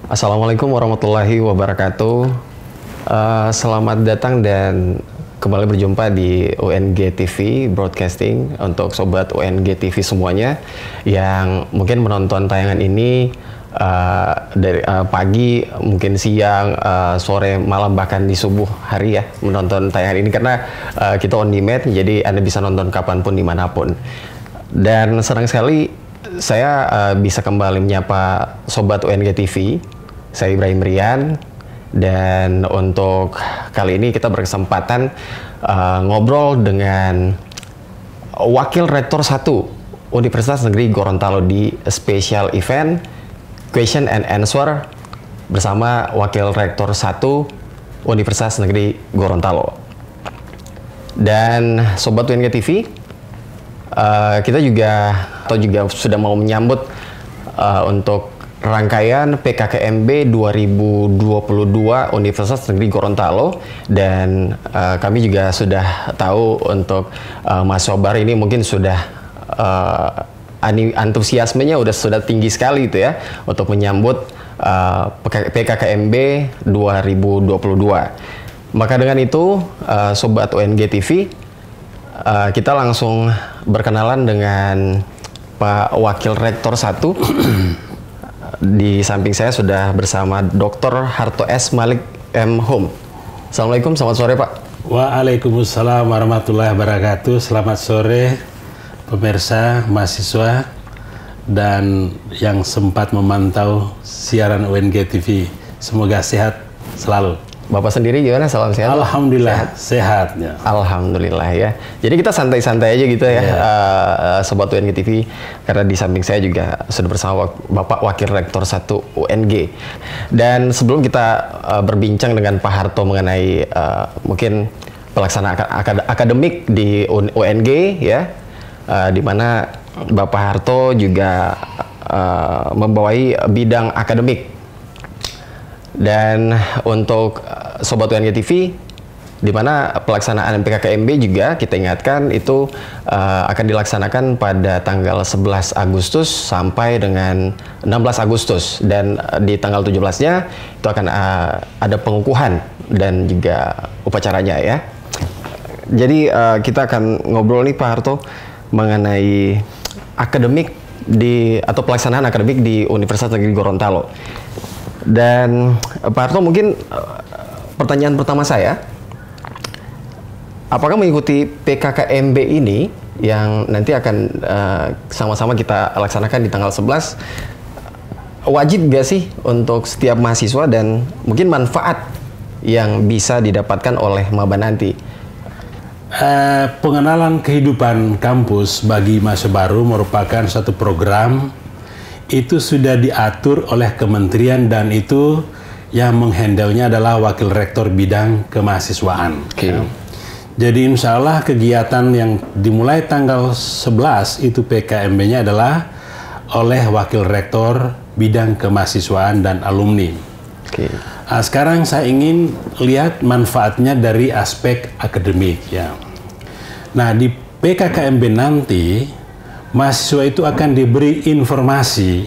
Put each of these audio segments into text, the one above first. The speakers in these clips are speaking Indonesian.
Assalamualaikum warahmatullahi wabarakatuh. Selamat datang dan kembali berjumpa di UNG TV Broadcasting untuk sobat UNG TV semuanya yang mungkin menonton tayangan ini dari pagi, mungkin siang, sore, malam, bahkan di subuh hari ya menonton tayangan ini karena kita on demand, jadi Anda bisa nonton kapanpun dimanapun. Dan senang sekali saya bisa kembali menyapa sobat UNG TV. Saya Ibrahim Rian, dan untuk kali ini kita berkesempatan ngobrol dengan Wakil Rektor 1 Universitas Negeri Gorontalo di special event Question and Answer bersama Wakil Rektor 1 Universitas Negeri Gorontalo. Dan Sobat UNG TV, kita juga sudah mau menyambut untuk rangkaian PKKMB 2022 Universitas Negeri Gorontalo, dan kami juga sudah tahu untuk Mas Sobar ini mungkin sudah antusiasmenya sudah tinggi sekali itu ya untuk menyambut PKKMB 2022. Maka dengan itu Sobat UNG TV, kita langsung berkenalan dengan Pak Wakil Rektor 1. Di samping saya sudah bersama Dr. Harto S. Malik M. Hum. Assalamualaikum, selamat sore Pak. Waalaikumsalam warahmatullahi wabarakatuh. Selamat sore pemirsa, mahasiswa, dan yang sempat memantau siaran UNG TV. Semoga sehat selalu. Bapak sendiri gimana? Salam sehat? Alhamdulillah sehat ya. Alhamdulillah ya. Jadi kita santai-santai aja gitu ya, Sobat UNG TV, karena di samping saya juga sudah bersama Bapak Wakil Rektor 1 UNG. Dan sebelum kita berbincang dengan Pak Harto mengenai mungkin pelaksanaan akademik di UNG ya, di mana Bapak Harto juga membawai bidang akademik. Dan untuk Sobat UNG TV, di mana pelaksanaan PKKMB juga kita ingatkan itu akan dilaksanakan pada tanggal 11 Agustus sampai dengan 16 Agustus. Dan di tanggal 17-nya itu akan ada pengukuhan dan juga upacaranya ya. Jadi kita akan ngobrol nih Pak Harto mengenai akademik atau pelaksanaan akademik di Universitas Negeri Gorontalo. Dan Pak Harto, mungkin pertanyaan pertama saya, apakah mengikuti PKKMB ini yang nanti akan sama-sama kita laksanakan di tanggal 11, wajib gak sih untuk setiap mahasiswa dan mungkin manfaat yang bisa didapatkan oleh maba nanti? Pengenalan kehidupan kampus bagi mahasiswa baru merupakan satu program. Itu sudah diatur oleh kementerian dan itu yang menghandle-nya adalah Wakil Rektor Bidang Kemahasiswaan. Okay. Jadi insya Allah kegiatan yang dimulai tanggal 11 itu PKMB-nya adalah oleh Wakil Rektor Bidang Kemahasiswaan dan Alumni. Okay. Sekarang saya ingin lihat manfaatnya dari aspek akademik ya. Nah, di PKKMB nanti mahasiswa itu akan diberi informasi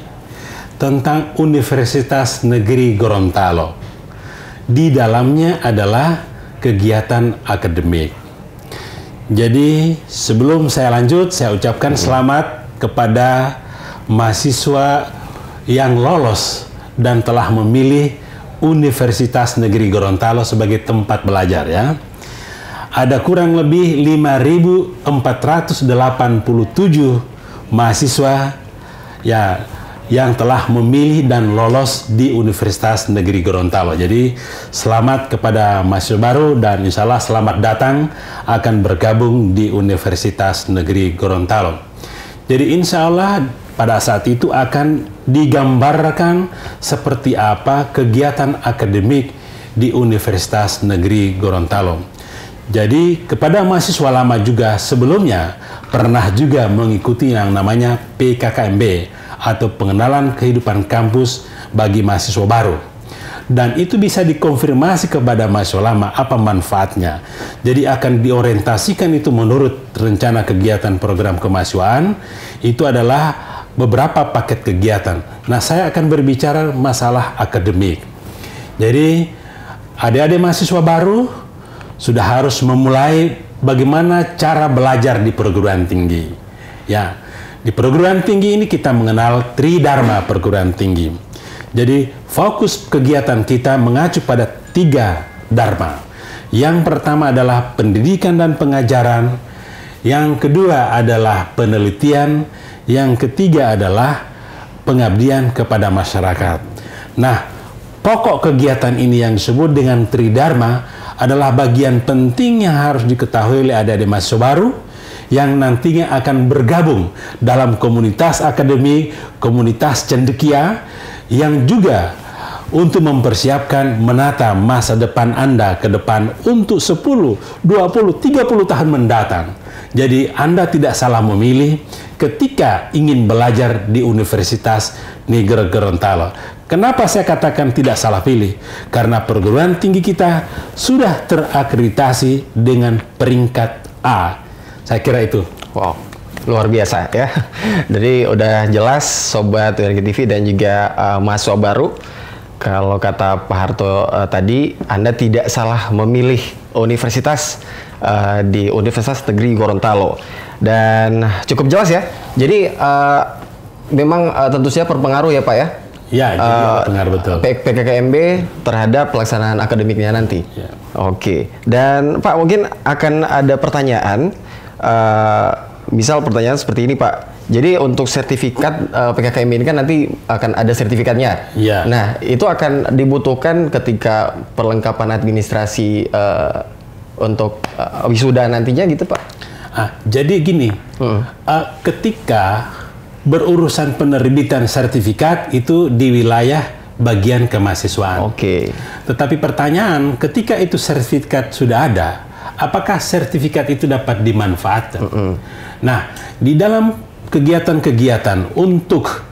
tentang Universitas Negeri Gorontalo. Di dalamnya adalah kegiatan akademik. Jadi sebelum saya lanjut, saya ucapkan selamat kepada mahasiswa yang lolos dan telah memilih Universitas Negeri Gorontalo sebagai tempat belajar ya. Ada kurang lebih 5.487 mahasiswa ya yang telah memilih dan lolos di Universitas Negeri Gorontalo. Jadi selamat kepada mahasiswa baru dan insya Allah selamat datang akan bergabung di Universitas Negeri Gorontalo. Jadi insya Allah pada saat itu akan digambarkan seperti apa kegiatan akademik di Universitas Negeri Gorontalo. Jadi kepada mahasiswa lama juga sebelumnya pernah juga mengikuti yang namanya PKKMB atau pengenalan kehidupan kampus bagi mahasiswa baru. Dan itu bisa dikonfirmasi kepada mahasiswa lama apa manfaatnya. Jadi akan diorientasikan itu menurut rencana kegiatan program kemahasiswaan, itu adalah beberapa paket kegiatan. Nah, saya akan berbicara masalah akademik. Jadi, adik-adik mahasiswa baru sudah harus memulai bagaimana cara belajar di perguruan tinggi. Ya, di perguruan tinggi ini kita mengenal Tridharma perguruan tinggi. Jadi fokus kegiatan kita mengacu pada 3 dharma. Yang pertama adalah pendidikan dan pengajaran, yang kedua adalah penelitian, yang ketiga adalah pengabdian kepada masyarakat. Nah, pokok kegiatan ini yang disebut dengan Tridharma adalah bagian penting yang harus diketahui oleh adik-adik mahasiswa baru yang nantinya akan bergabung dalam komunitas akademik, komunitas cendekia, yang juga untuk mempersiapkan menata masa depan Anda ke depan untuk 10, 20, 30 tahun mendatang. Jadi Anda tidak salah memilih ketika ingin belajar di Universitas Negeri Gorontalo. Kenapa saya katakan tidak salah pilih? Karena perguruan tinggi kita sudah terakreditasi dengan peringkat A. Saya kira itu. Wow, luar biasa ya. Jadi udah jelas Sobat UNG TV dan juga mahasiswa baru. Kalau kata Pak Harto tadi, Anda tidak salah memilih universitas di Universitas Negeri Gorontalo. Dan cukup jelas ya. Jadi memang tentu saja berpengaruh ya Pak ya. Ya, jadi berpengaruh betul. PKKMB terhadap pelaksanaan akademiknya nanti. Ya. Oke. Dan Pak mungkin akan ada pertanyaan. Misal pertanyaan seperti ini Pak. Jadi untuk sertifikat PKKMB ini kan nanti akan ada sertifikatnya. Ya. Nah itu akan dibutuhkan ketika perlengkapan administrasi untuk wisuda nantinya gitu Pak. Jadi gini, ketika berurusan penerbitan sertifikat itu di wilayah bagian kemahasiswaan. Oke. Tetapi pertanyaan, ketika itu sertifikat sudah ada, apakah sertifikat itu dapat dimanfaatkan? Nah, di dalam kegiatan-kegiatan untuk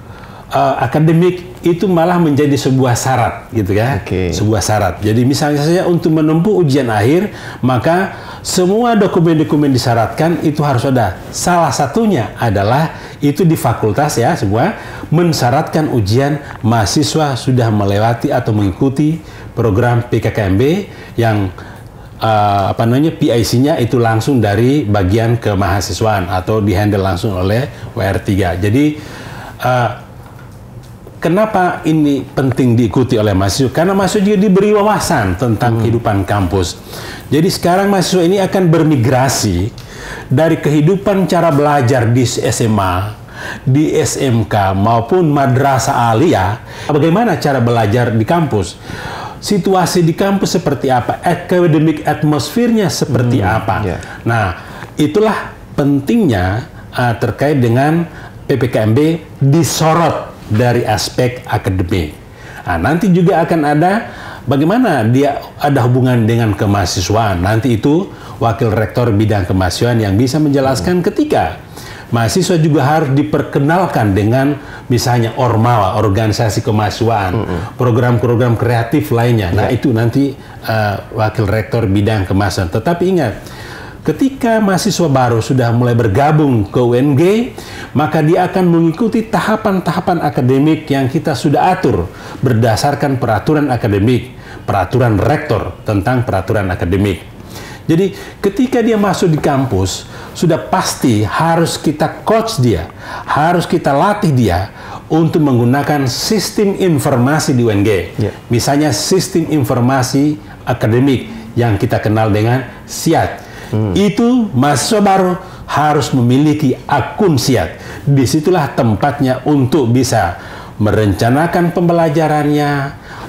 akademik itu malah menjadi sebuah syarat, gitu ya. Sebuah syarat. Jadi misalnya saja untuk menempuh ujian akhir, maka semua dokumen-dokumen disyaratkan itu harus ada. Salah satunya adalah itu di fakultas ya, semua mensyaratkan ujian mahasiswa sudah melewati atau mengikuti program PKKMB yang PIC-nya itu langsung dari bagian kemahasiswaan atau dihandle langsung oleh WR3. Jadi kenapa ini penting diikuti oleh mahasiswa? Karena mahasiswa juga diberi wawasan tentang kehidupan kampus. Jadi sekarang mahasiswa ini akan bermigrasi dari kehidupan cara belajar di SMA, di SMK maupun madrasah aliyah. Bagaimana cara belajar di kampus? Situasi di kampus seperti apa, academic atmosfernya seperti apa. Nah, itulah pentingnya terkait dengan PPKMB disorot dari aspek akademik. Nah, nanti juga akan ada bagaimana dia ada hubungan dengan kemahasiswaan. Nanti itu wakil rektor bidang kemahasiswaan yang bisa menjelaskan ketika mahasiswa juga harus diperkenalkan dengan misalnya Ormawa, organisasi kemahasiswaan, program-program kreatif lainnya. Nah, itu nanti wakil rektor bidang kemahasiswaan. Tetapi ingat, ketika mahasiswa baru sudah mulai bergabung ke UNG, maka dia akan mengikuti tahapan-tahapan akademik yang kita sudah atur berdasarkan peraturan akademik, peraturan rektor tentang peraturan akademik. Jadi ketika dia masuk di kampus, sudah pasti harus kita coach dia, harus kita latih dia untuk menggunakan sistem informasi di UNG. Misalnya sistem informasi akademik yang kita kenal dengan SIAT. Itu mahasiswa baru harus memiliki akun SIAT. Disitulah tempatnya untuk bisa merencanakan pembelajarannya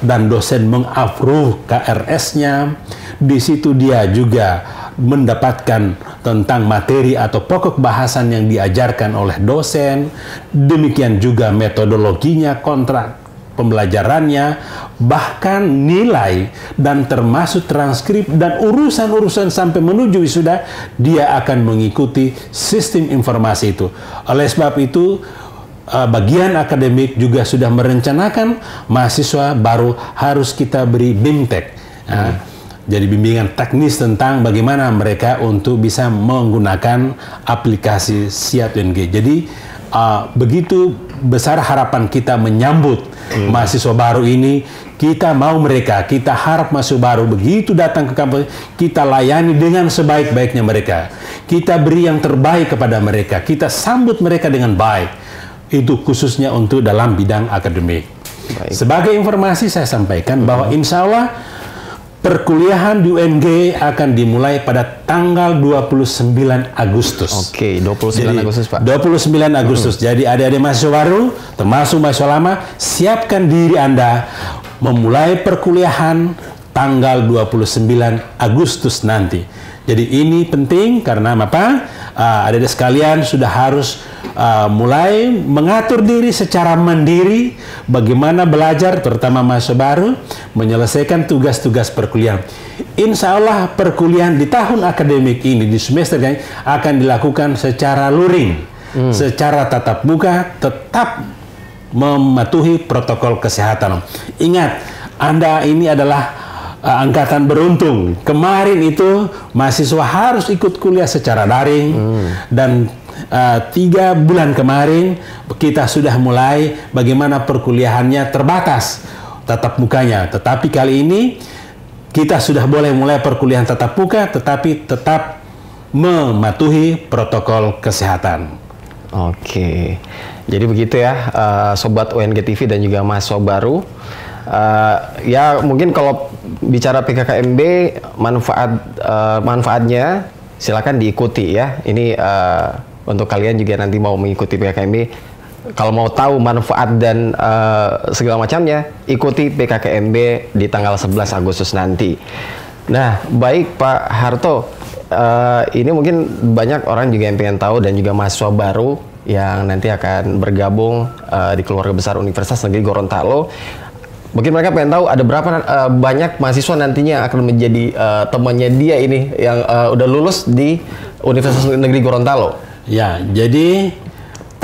dan dosen meng-approve KRS-nya. Di situ dia juga mendapatkan tentang materi atau pokok bahasan yang diajarkan oleh dosen. Demikian juga metodologinya, kontrak pembelajarannya, bahkan nilai dan termasuk transkrip dan urusan-urusan sampai menuju wisuda, dia akan mengikuti sistem informasi itu. Oleh sebab itu, bagian akademik juga sudah merencanakan mahasiswa baru harus kita beri BIMTEK. Jadi bimbingan teknis tentang bagaimana mereka untuk bisa menggunakan aplikasi SIAT UNG. Jadi begitu besar harapan kita menyambut mahasiswa baru ini. Kita mau mereka, kita harap mahasiswa baru begitu datang ke kampus, kita layani dengan sebaik-baiknya mereka. Kita beri yang terbaik kepada mereka, kita sambut mereka dengan baik. Itu khususnya untuk dalam bidang akademik. Baik. Sebagai informasi saya sampaikan bahwa insya Allah perkuliahan di UNG akan dimulai pada tanggal 29 Agustus. Oke, 29 Agustus, Pak. 29 Agustus. Jadi adik-adik mahasiswa baru, termasuk mahasiswa lama, siapkan diri Anda memulai perkuliahan tanggal 29 Agustus nanti. Jadi ini penting karena apa? Adik-adik sekalian sudah harus mulai mengatur diri secara mandiri, bagaimana belajar, terutama mahasiswa baru, menyelesaikan tugas-tugas perkuliahan. Insya Allah perkuliahan di tahun akademik ini, di semester ini, akan dilakukan secara luring, secara tatap muka, tetap mematuhi protokol kesehatan. Ingat, Anda ini adalah angkatan beruntung. Kemarin itu mahasiswa harus ikut kuliah secara daring dan 3 bulan kemarin kita sudah mulai bagaimana perkuliahannya terbatas tatap mukanya. Tetapi kali ini kita sudah boleh mulai perkuliahan tatap muka, tetapi tetap mematuhi protokol kesehatan. Oke, jadi begitu ya, Sobat UNG TV dan juga mahasiswa baru. Ya mungkin kalau bicara PKKMB manfaatnya silakan diikuti ya. Ini untuk kalian juga nanti mau mengikuti PKKMB, kalau mau tahu manfaat dan segala macamnya, ikuti PKKMB di tanggal 11 Agustus nanti. Nah, baik Pak Harto, ini mungkin banyak orang juga yang pengen tahu dan juga mahasiswa baru yang nanti akan bergabung di keluarga besar Universitas Negeri Gorontalo. Mungkin mereka pengen tahu ada berapa banyak mahasiswa nantinya akan menjadi temannya dia ini yang udah lulus di Universitas Negeri Gorontalo. Ya, jadi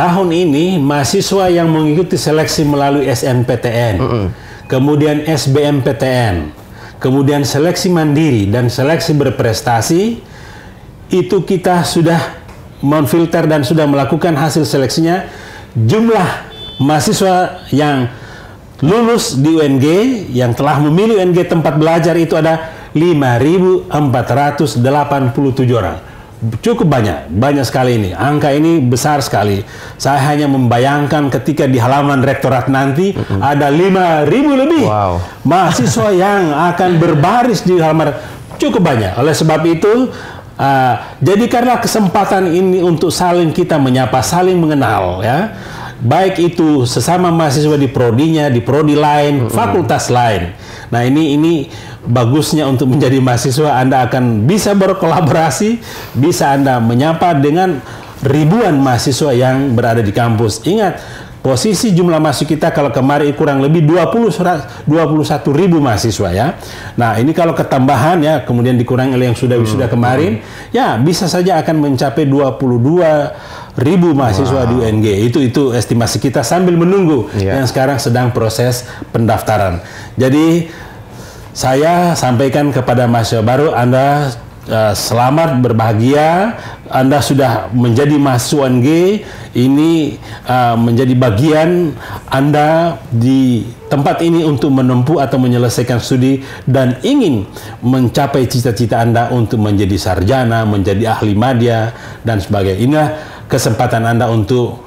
tahun ini mahasiswa yang mengikuti seleksi melalui SNPTN, kemudian SBMPTN, kemudian seleksi mandiri dan seleksi berprestasi, itu kita sudah memfilter dan sudah melakukan hasil seleksinya. Jumlah mahasiswa yang lulus di UNG yang telah memilih UNG tempat belajar itu ada 5.487 orang. Cukup banyak sekali ini. Angka ini besar sekali. Saya hanya membayangkan ketika di halaman rektorat nanti ada 5.000 lebih mahasiswa yang akan berbaris di halaman. Cukup banyak. Oleh sebab itu, jadi karena kesempatan ini untuk saling kita menyapa, saling mengenal, ya. Baik itu sesama mahasiswa di prodinya, di prodi lain, fakultas lain. Nah, ini bagusnya untuk menjadi mahasiswa, Anda akan bisa berkolaborasi, bisa Anda menyapa dengan ribuan mahasiswa yang berada di kampus. Ingat, posisi jumlah mahasiswa kita kalau kemarin kurang lebih 21.000 mahasiswa ya. Nah, ini kalau ketambahan ya, kemudian dikurangi oleh yang sudah wisuda kemarin, ya bisa saja akan mencapai 22.000 mahasiswa di UNG. Itu estimasi kita sambil menunggu yang sekarang sedang proses pendaftaran. Jadi saya sampaikan kepada mahasiswa baru, Anda selamat berbahagia. Anda sudah menjadi mahasiswa UNG. Ini menjadi bagian Anda di tempat ini untuk menempuh atau menyelesaikan studi dan ingin mencapai cita-cita Anda untuk menjadi sarjana, menjadi ahli media dan sebagainya. Inilah kesempatan Anda untuk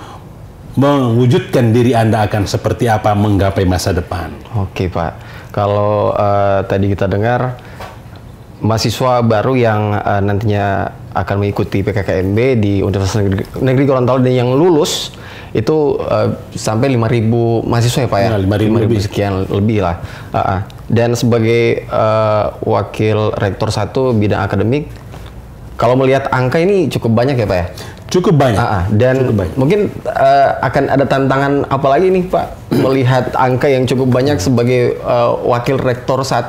mewujudkan diri Anda akan seperti apa menggapai masa depan. Oke Pak, kalau tadi kita dengar mahasiswa baru yang nantinya akan mengikuti PKKMB di Universitas Negeri Gorontalo dan yang lulus itu sampai 5.000 mahasiswa ya Pak ya? 5.000 sekian lebih lah. Dan sebagai wakil rektor 1 bidang akademik, kalau melihat angka ini cukup banyak ya Pak ya? Cukup banyak. Dan cukup banyak. Mungkin akan ada tantangan apa lagi nih Pak melihat angka yang cukup banyak sebagai wakil rektor 1?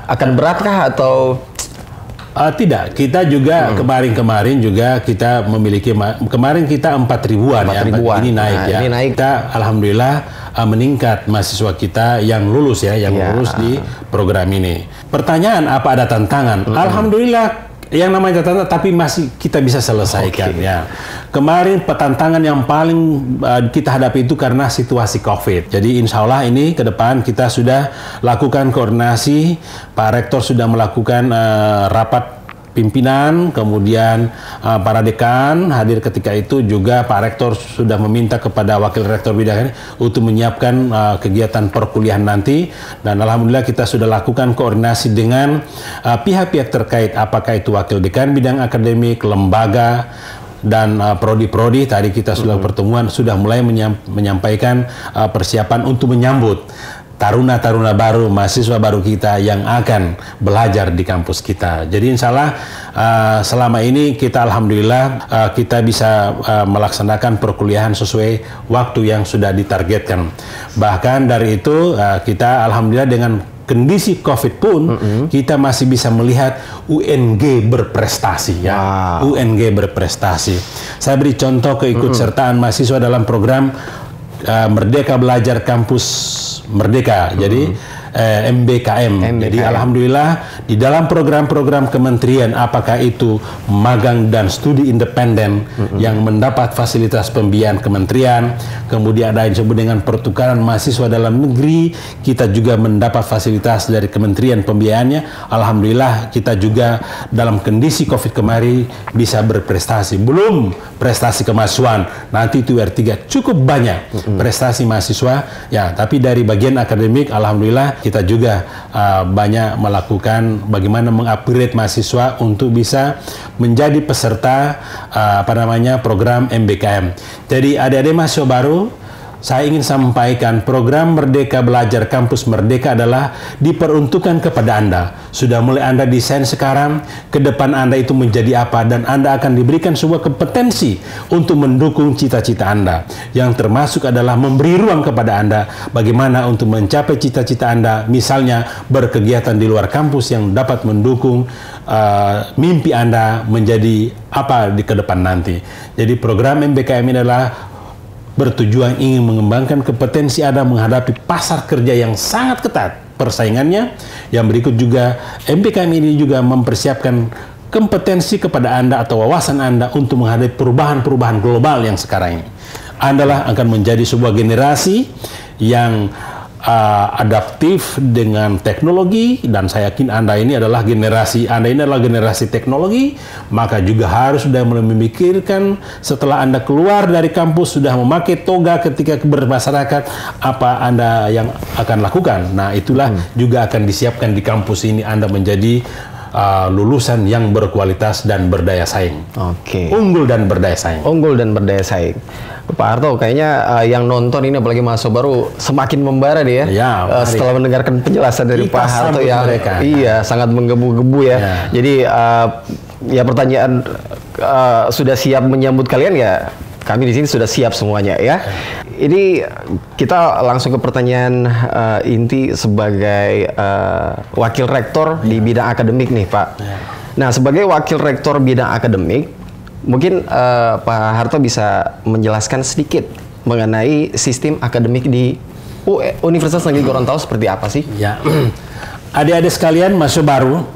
Akan beratkah atau Tidak, kita juga kemarin juga kita memiliki, kemarin kita 4.000-an ya, ini naik ya. Ini naik. Kita alhamdulillah meningkat mahasiswa kita yang lulus ya, yang lulus di program ini. Pertanyaan, apa ada tantangan? Alhamdulillah yang namanya tantangan, tapi masih kita bisa selesaikan ya. Kemarin tantangan yang paling kita hadapi itu karena situasi COVID. Jadi insya Allah ini ke depan kita sudah lakukan koordinasi, Pak Rektor sudah melakukan rapat pimpinan, kemudian para dekan hadir ketika itu juga Pak Rektor sudah meminta kepada Wakil Rektor Bidang ini untuk menyiapkan kegiatan perkuliahan nanti, dan alhamdulillah kita sudah lakukan koordinasi dengan pihak-pihak terkait, apakah itu Wakil Dekan Bidang Akademik, lembaga, dan prodi-prodi. Tadi kita sudah pertemuan, sudah mulai menyampaikan persiapan untuk menyambut taruna-taruna baru, mahasiswa baru kita yang akan belajar di kampus kita. Jadi insya Allah selama ini kita alhamdulillah kita bisa melaksanakan perkuliahan sesuai waktu yang sudah ditargetkan. Bahkan dari itu kita alhamdulillah dengan kondisi COVID pun kita masih bisa melihat UNG berprestasi ya. UNG berprestasi. Saya beri contoh keikutsertaan mahasiswa dalam program Merdeka Belajar Kampus Merdeka, jadi MBKM. Jadi alhamdulillah di dalam program-program kementerian, apakah itu magang dan studi independen yang mendapat fasilitas pembiayaan kementerian, kemudian ada yang disebut dengan pertukaran mahasiswa dalam negeri, kita juga mendapat fasilitas dari kementerian pembiayaannya. Alhamdulillah kita juga dalam kondisi COVID kemarin bisa berprestasi. Belum prestasi kemahasiswaan, nanti itu R3 cukup banyak prestasi mahasiswa ya, tapi dari bagian akademik alhamdulillah kita juga banyak melakukan bagaimana mengupgrade mahasiswa untuk bisa menjadi peserta program MBKM. Jadi adik-adik mahasiswa baru, saya ingin sampaikan program Merdeka Belajar Kampus Merdeka adalah diperuntukkan kepada Anda. Sudah mulai Anda desain sekarang, ke depan Anda itu menjadi apa, dan Anda akan diberikan sebuah kompetensi untuk mendukung cita-cita Anda. Yang termasuk adalah memberi ruang kepada Anda bagaimana untuk mencapai cita-cita Anda, misalnya berkegiatan di luar kampus yang dapat mendukung mimpi Anda menjadi apa di ke depan nanti. Jadi program MBKM ini adalah bertujuan ingin mengembangkan kompetensi Anda menghadapi pasar kerja yang sangat ketat persaingannya. Yang berikut juga MBKM ini juga mempersiapkan kompetensi kepada Anda atau wawasan Anda untuk menghadapi perubahan-perubahan global yang sekarang ini. Anda lah akan menjadi sebuah generasi yang adaptif dengan teknologi, dan saya yakin Anda ini adalah generasi teknologi, maka juga harus sudah memikirkan setelah Anda keluar dari kampus sudah memakai toga ketika bermasyarakat, apa Anda yang akan lakukan. Nah itulah juga akan disiapkan di kampus ini, Anda menjadi lulusan yang berkualitas dan berdaya saing. Unggul dan berdaya saing. Unggul dan berdaya saing. Pak Harto, kayaknya yang nonton ini apalagi mahasiswa baru semakin membara dia setelah mendengarkan penjelasan dari Pak Harto yang sangat menggebu-gebu ya. Jadi ya pertanyaan sudah siap menyambut kalian ya. Kami di sini sudah siap semuanya ya. Ini kita langsung ke pertanyaan inti sebagai wakil rektor di bidang akademik nih Pak. Nah sebagai wakil rektor bidang akademik, mungkin Pak Harto bisa menjelaskan sedikit mengenai sistem akademik di Universitas Negeri Gorontalo seperti apa sih? Ya, adik-adik sekalian mahasiswa baru,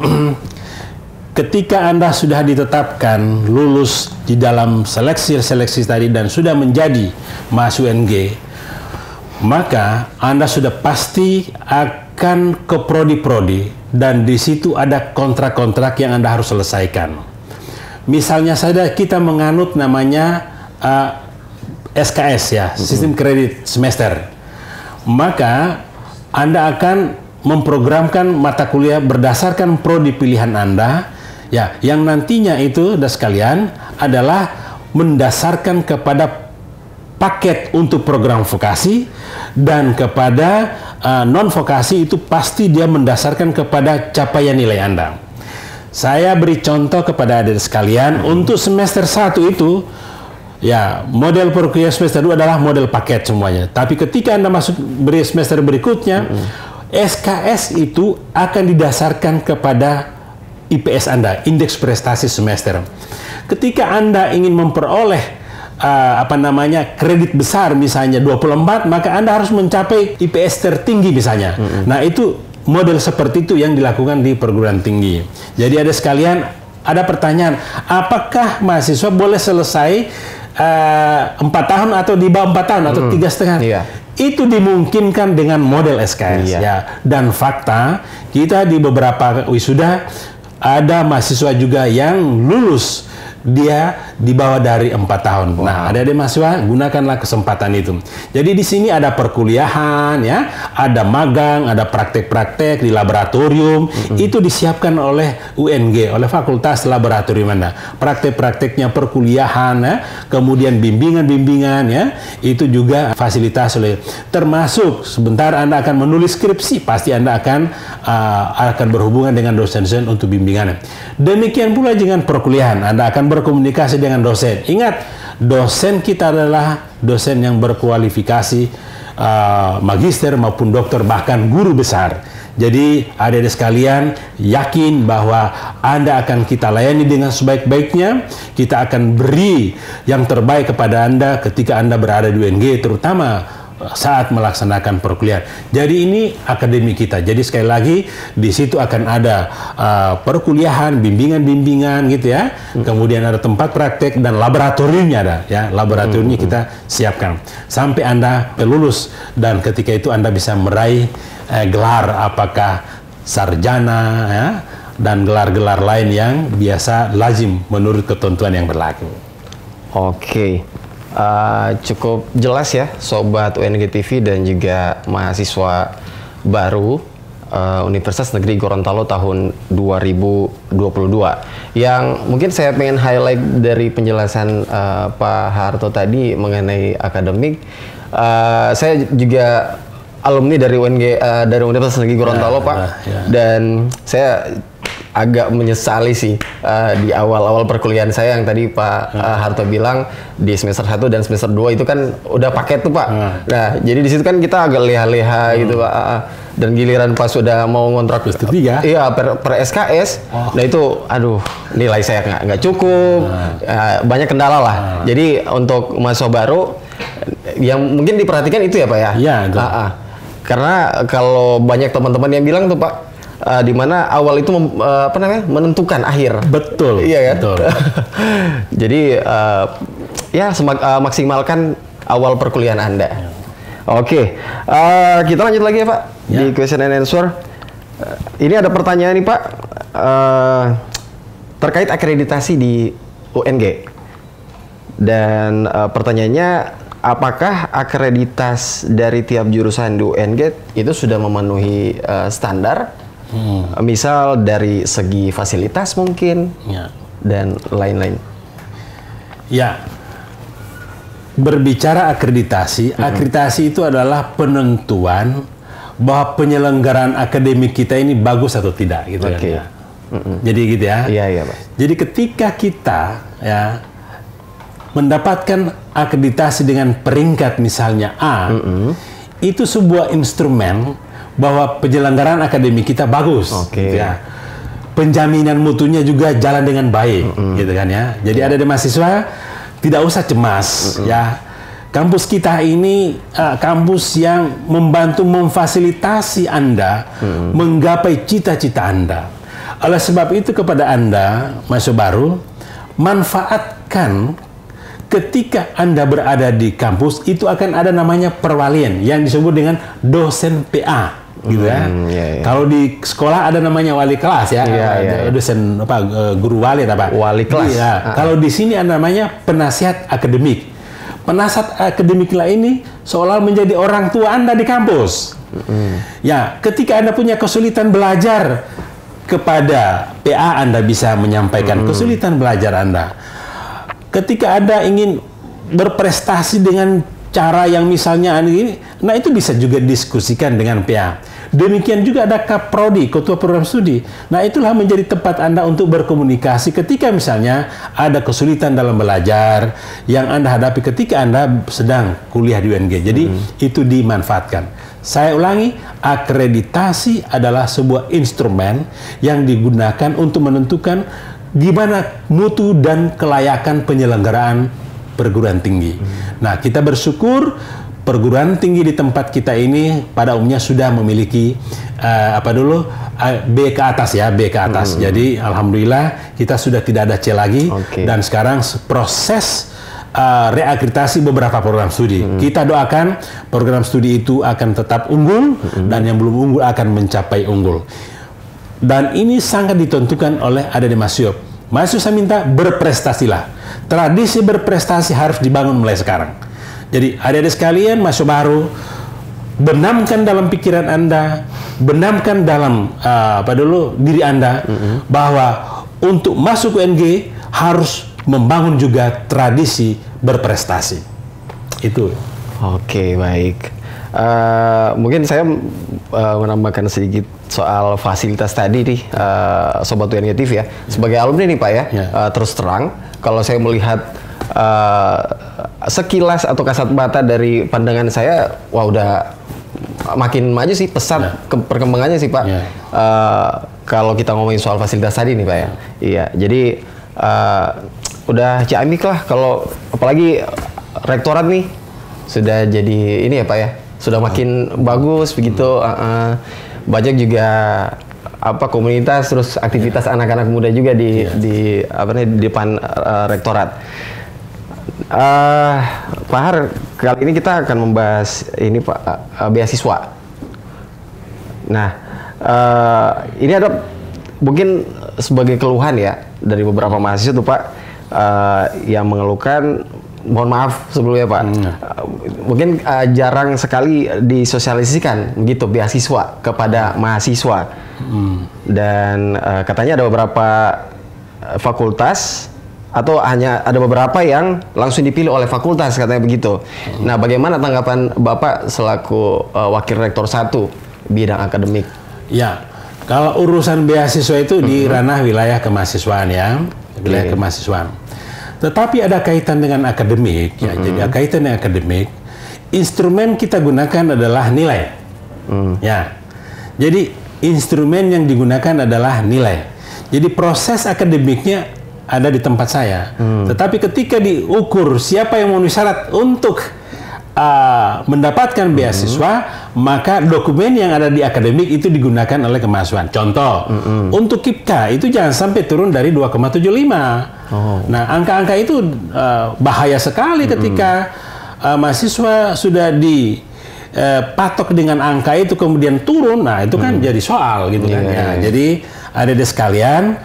ketika Anda sudah ditetapkan lulus di dalam seleksi tadi dan sudah menjadi mahasiswa UNG, maka Anda sudah pasti akan ke prodi-prodi, dan di situ ada kontrak-kontrak yang Anda harus selesaikan. Misalnya saja kita menganut namanya SKS ya, sistem kredit semester. Maka Anda akan memprogramkan mata kuliah berdasarkan prodi pilihan Anda ya, yang nantinya itu sekalian adalah mendasarkan kepada paket untuk program vokasi, dan kepada non vokasi itu pasti dia mendasarkan kepada capaian nilai Anda. Saya beri contoh kepada adik sekalian, untuk semester 1 itu, ya model perkuliahan semester 2 adalah model paket semuanya. Tapi ketika Anda masuk semester berikutnya, SKS itu akan didasarkan kepada IPS Anda, indeks prestasi semester. Ketika Anda ingin memperoleh kredit besar misalnya 24, maka Anda harus mencapai IPS tertinggi misalnya. Nah, itu model seperti itu yang dilakukan di perguruan tinggi. Jadi ada sekalian, ada pertanyaan, apakah mahasiswa boleh selesai 4 tahun atau di bawah 4 tahun atau 3,5? Iya. Itu dimungkinkan dengan model SKS. Iya. Ya. Dan fakta, kita di beberapa wisuda ada mahasiswa juga yang lulus dia di bawah dari 4 tahun. Wow. Nah, adik-adik mahasiswa, gunakanlah kesempatan itu. Jadi di sini ada perkuliahan, ya, ada magang, ada praktek-praktek di laboratorium. Itu disiapkan oleh UNG, oleh Fakultas Laboratorium Anda. Praktek-prakteknya perkuliahan, ya, kemudian bimbingan-bimbingan, ya, itu juga fasilitas oleh. Termasuk sebentar Anda akan menulis skripsi, pasti Anda akan berhubungan dengan dosen-dosen untuk bimbingan. Demikian pula dengan perkuliahan, Anda akan berkomunikasi dengan dosen. Ingat, dosen kita adalah dosen yang berkualifikasi magister maupun doktor, bahkan guru besar. Jadi adik-adik sekalian, yakin bahwa Anda akan kita layani dengan sebaik-baiknya. Kita akan beri yang terbaik kepada Anda ketika Anda berada di UNG, terutama saat melaksanakan perkuliahan. Jadi ini akademi kita. Jadi sekali lagi di situ akan ada perkuliahan, bimbingan-bimbingan gitu ya. Kemudian ada tempat praktek dan laboratoriumnya ada ya. Laboratoriumnya kita siapkan sampai Anda lulus, dan ketika itu Anda bisa meraih gelar apakah sarjana ya, dan gelar-gelar lain yang biasa lazim menurut ketentuan yang berlaku. Oke. Cukup jelas ya Sobat UNG TV dan juga mahasiswa baru Universitas Negeri Gorontalo tahun 2022. Yang mungkin saya pengen highlight dari penjelasan Pak Harto tadi mengenai akademik. Saya juga alumni dari UNG, dari Universitas Negeri Gorontalo, Pak. Dan saya agak menyesali sih di awal-awal perkuliahan saya yang tadi Pak Harto bilang di semester 1 dan semester 2 itu kan udah paket tuh, Pak. Nah, jadi di situ kan kita agak leha-leha gitu, Pak. Dan giliran pas sudah mau ngontrak iya per SKS, nah itu aduh, nilai saya nggak cukup, banyak kendala lah. Jadi untuk mahasiswa baru yang mungkin diperhatikan itu ya, Pak ya. Iya, karena kalau banyak teman-teman yang bilang tuh, Pak, di mana awal itu menentukan akhir. Betul. Iya ya. Betul. Jadi ya maksimalkan awal perkuliahan Anda. Oke. Kita lanjut lagi ya, Pak, di question and answer. Ini ada pertanyaan nih, Pak, terkait akreditasi di UNG. Dan pertanyaannya, apakah akreditas dari tiap jurusan di UNG itu sudah memenuhi standar? Misal dari segi fasilitas mungkin, dan lain-lain. Ya, berbicara akreditasi, akreditasi itu adalah penentuan bahwa penyelenggaraan akademik kita ini bagus atau tidak, gitu kan ya. Jadi gitu ya. Iya, Pak. Jadi ketika kita ya mendapatkan akreditasi dengan peringkat misalnya A, itu sebuah instrumen bahwa penyelenggaraan akademik kita bagus, gitu ya. Penjaminan mutunya juga jalan dengan baik, gitu kan ya. Jadi ada mahasiswa tidak usah cemas, ya. Kampus kita ini kampus yang membantu memfasilitasi Anda menggapai cita-cita Anda. Oleh sebab itu kepada Anda mahasiswa baru, manfaatkan ketika Anda berada di kampus, itu akan ada namanya perwalian yang disebut dengan dosen PA. Gitu ya. Kalau di sekolah ada namanya wali kelas ya, dosen guru wali apa? Wali kelas. Kalau di sini ada namanya penasihat akademik. Penasihat akademik lah ini seolah menjadi orang tua Anda di kampus. Ya, ketika Anda punya kesulitan belajar, kepada PA Anda bisa menyampaikan kesulitan belajar Anda. Ketika Anda ingin berprestasi dengan cara yang misalnya ini, nah itu bisa juga diskusikan dengan PA. Demikian juga ada Kaprodi, Ketua Program Studi. Nah itulah menjadi tempat Anda untuk berkomunikasi ketika misalnya ada kesulitan dalam belajar yang Anda hadapi ketika Anda sedang kuliah di UNG. Jadi itu dimanfaatkan. Saya ulangi, akreditasi adalah sebuah instrumen yang digunakan untuk menentukan gimana mutu dan kelayakan penyelenggaraan perguruan tinggi. Nah, kita bersyukur perguruan tinggi di tempat kita ini pada umumnya sudah memiliki B ke atas ya, B ke atas. Jadi alhamdulillah kita sudah tidak ada C lagi. Dan sekarang proses reakreditasi beberapa program studi. Kita doakan program studi itu akan tetap unggul dan yang belum unggul akan mencapai unggul. Dan ini sangat ditentukan oleh ADD Masyub. Masyub saya minta berprestasilah. Tradisi berprestasi harus dibangun mulai sekarang. Jadi adik-adik sekalian, Masyub baru, benamkan dalam pikiran Anda, benamkan dalam diri Anda bahwa untuk masuk UNG harus membangun juga tradisi berprestasi. Itu. Oke, baik. Mungkin saya menambahkan sedikit soal fasilitas tadi nih, Sobat UNG TV ya. Sebagai alumni nih Pak ya, terus terang, kalau saya melihat sekilas atau kasat mata dari pandangan saya, wah udah makin maju sih, pesat perkembangannya sih Pak. Kalau kita ngomongin soal fasilitas tadi nih Pak ya. Iya, jadi udah ciamik lah kalau apalagi rektorat nih sudah jadi ini ya Pak ya. Sudah makin bagus begitu, banyak juga komunitas terus aktivitas anak-anak muda juga di depan rektorat. Pak Har, kali ini kita akan membahas ini Pak, beasiswa. Nah, ini ada mungkin sebagai keluhan ya dari beberapa mahasiswa tuh Pak, yang mengeluhkan, mohon maaf sebelumnya Pak, mungkin jarang sekali disosialisasikan begitu beasiswa kepada mahasiswa. Dan katanya ada beberapa fakultas atau hanya ada beberapa yang langsung dipilih oleh fakultas katanya begitu. Nah, bagaimana tanggapan Bapak selaku Wakil Rektor 1 bidang akademik? Ya, kalau urusan beasiswa itu di ranah wilayah kemahasiswaan ya, wilayah kemahasiswaan. Tetapi ada kaitan dengan akademik, ya. Jadi kaitan dengan akademik, instrumen kita gunakan adalah nilai. Ya, jadi instrumen yang digunakan adalah nilai. Jadi proses akademiknya ada di tempat saya. Tetapi ketika diukur siapa yang memenuhi syarat untuk mendapatkan beasiswa, maka dokumen yang ada di akademik itu digunakan oleh kemahasiswaan. Contoh, untuk KIPKA itu jangan sampai turun dari 2,75. Nah, angka-angka itu bahaya sekali ketika mahasiswa sudah dipatok dengan angka itu kemudian turun. Nah, itu kan jadi soal gitu kan. Jadi adik-adik sekalian,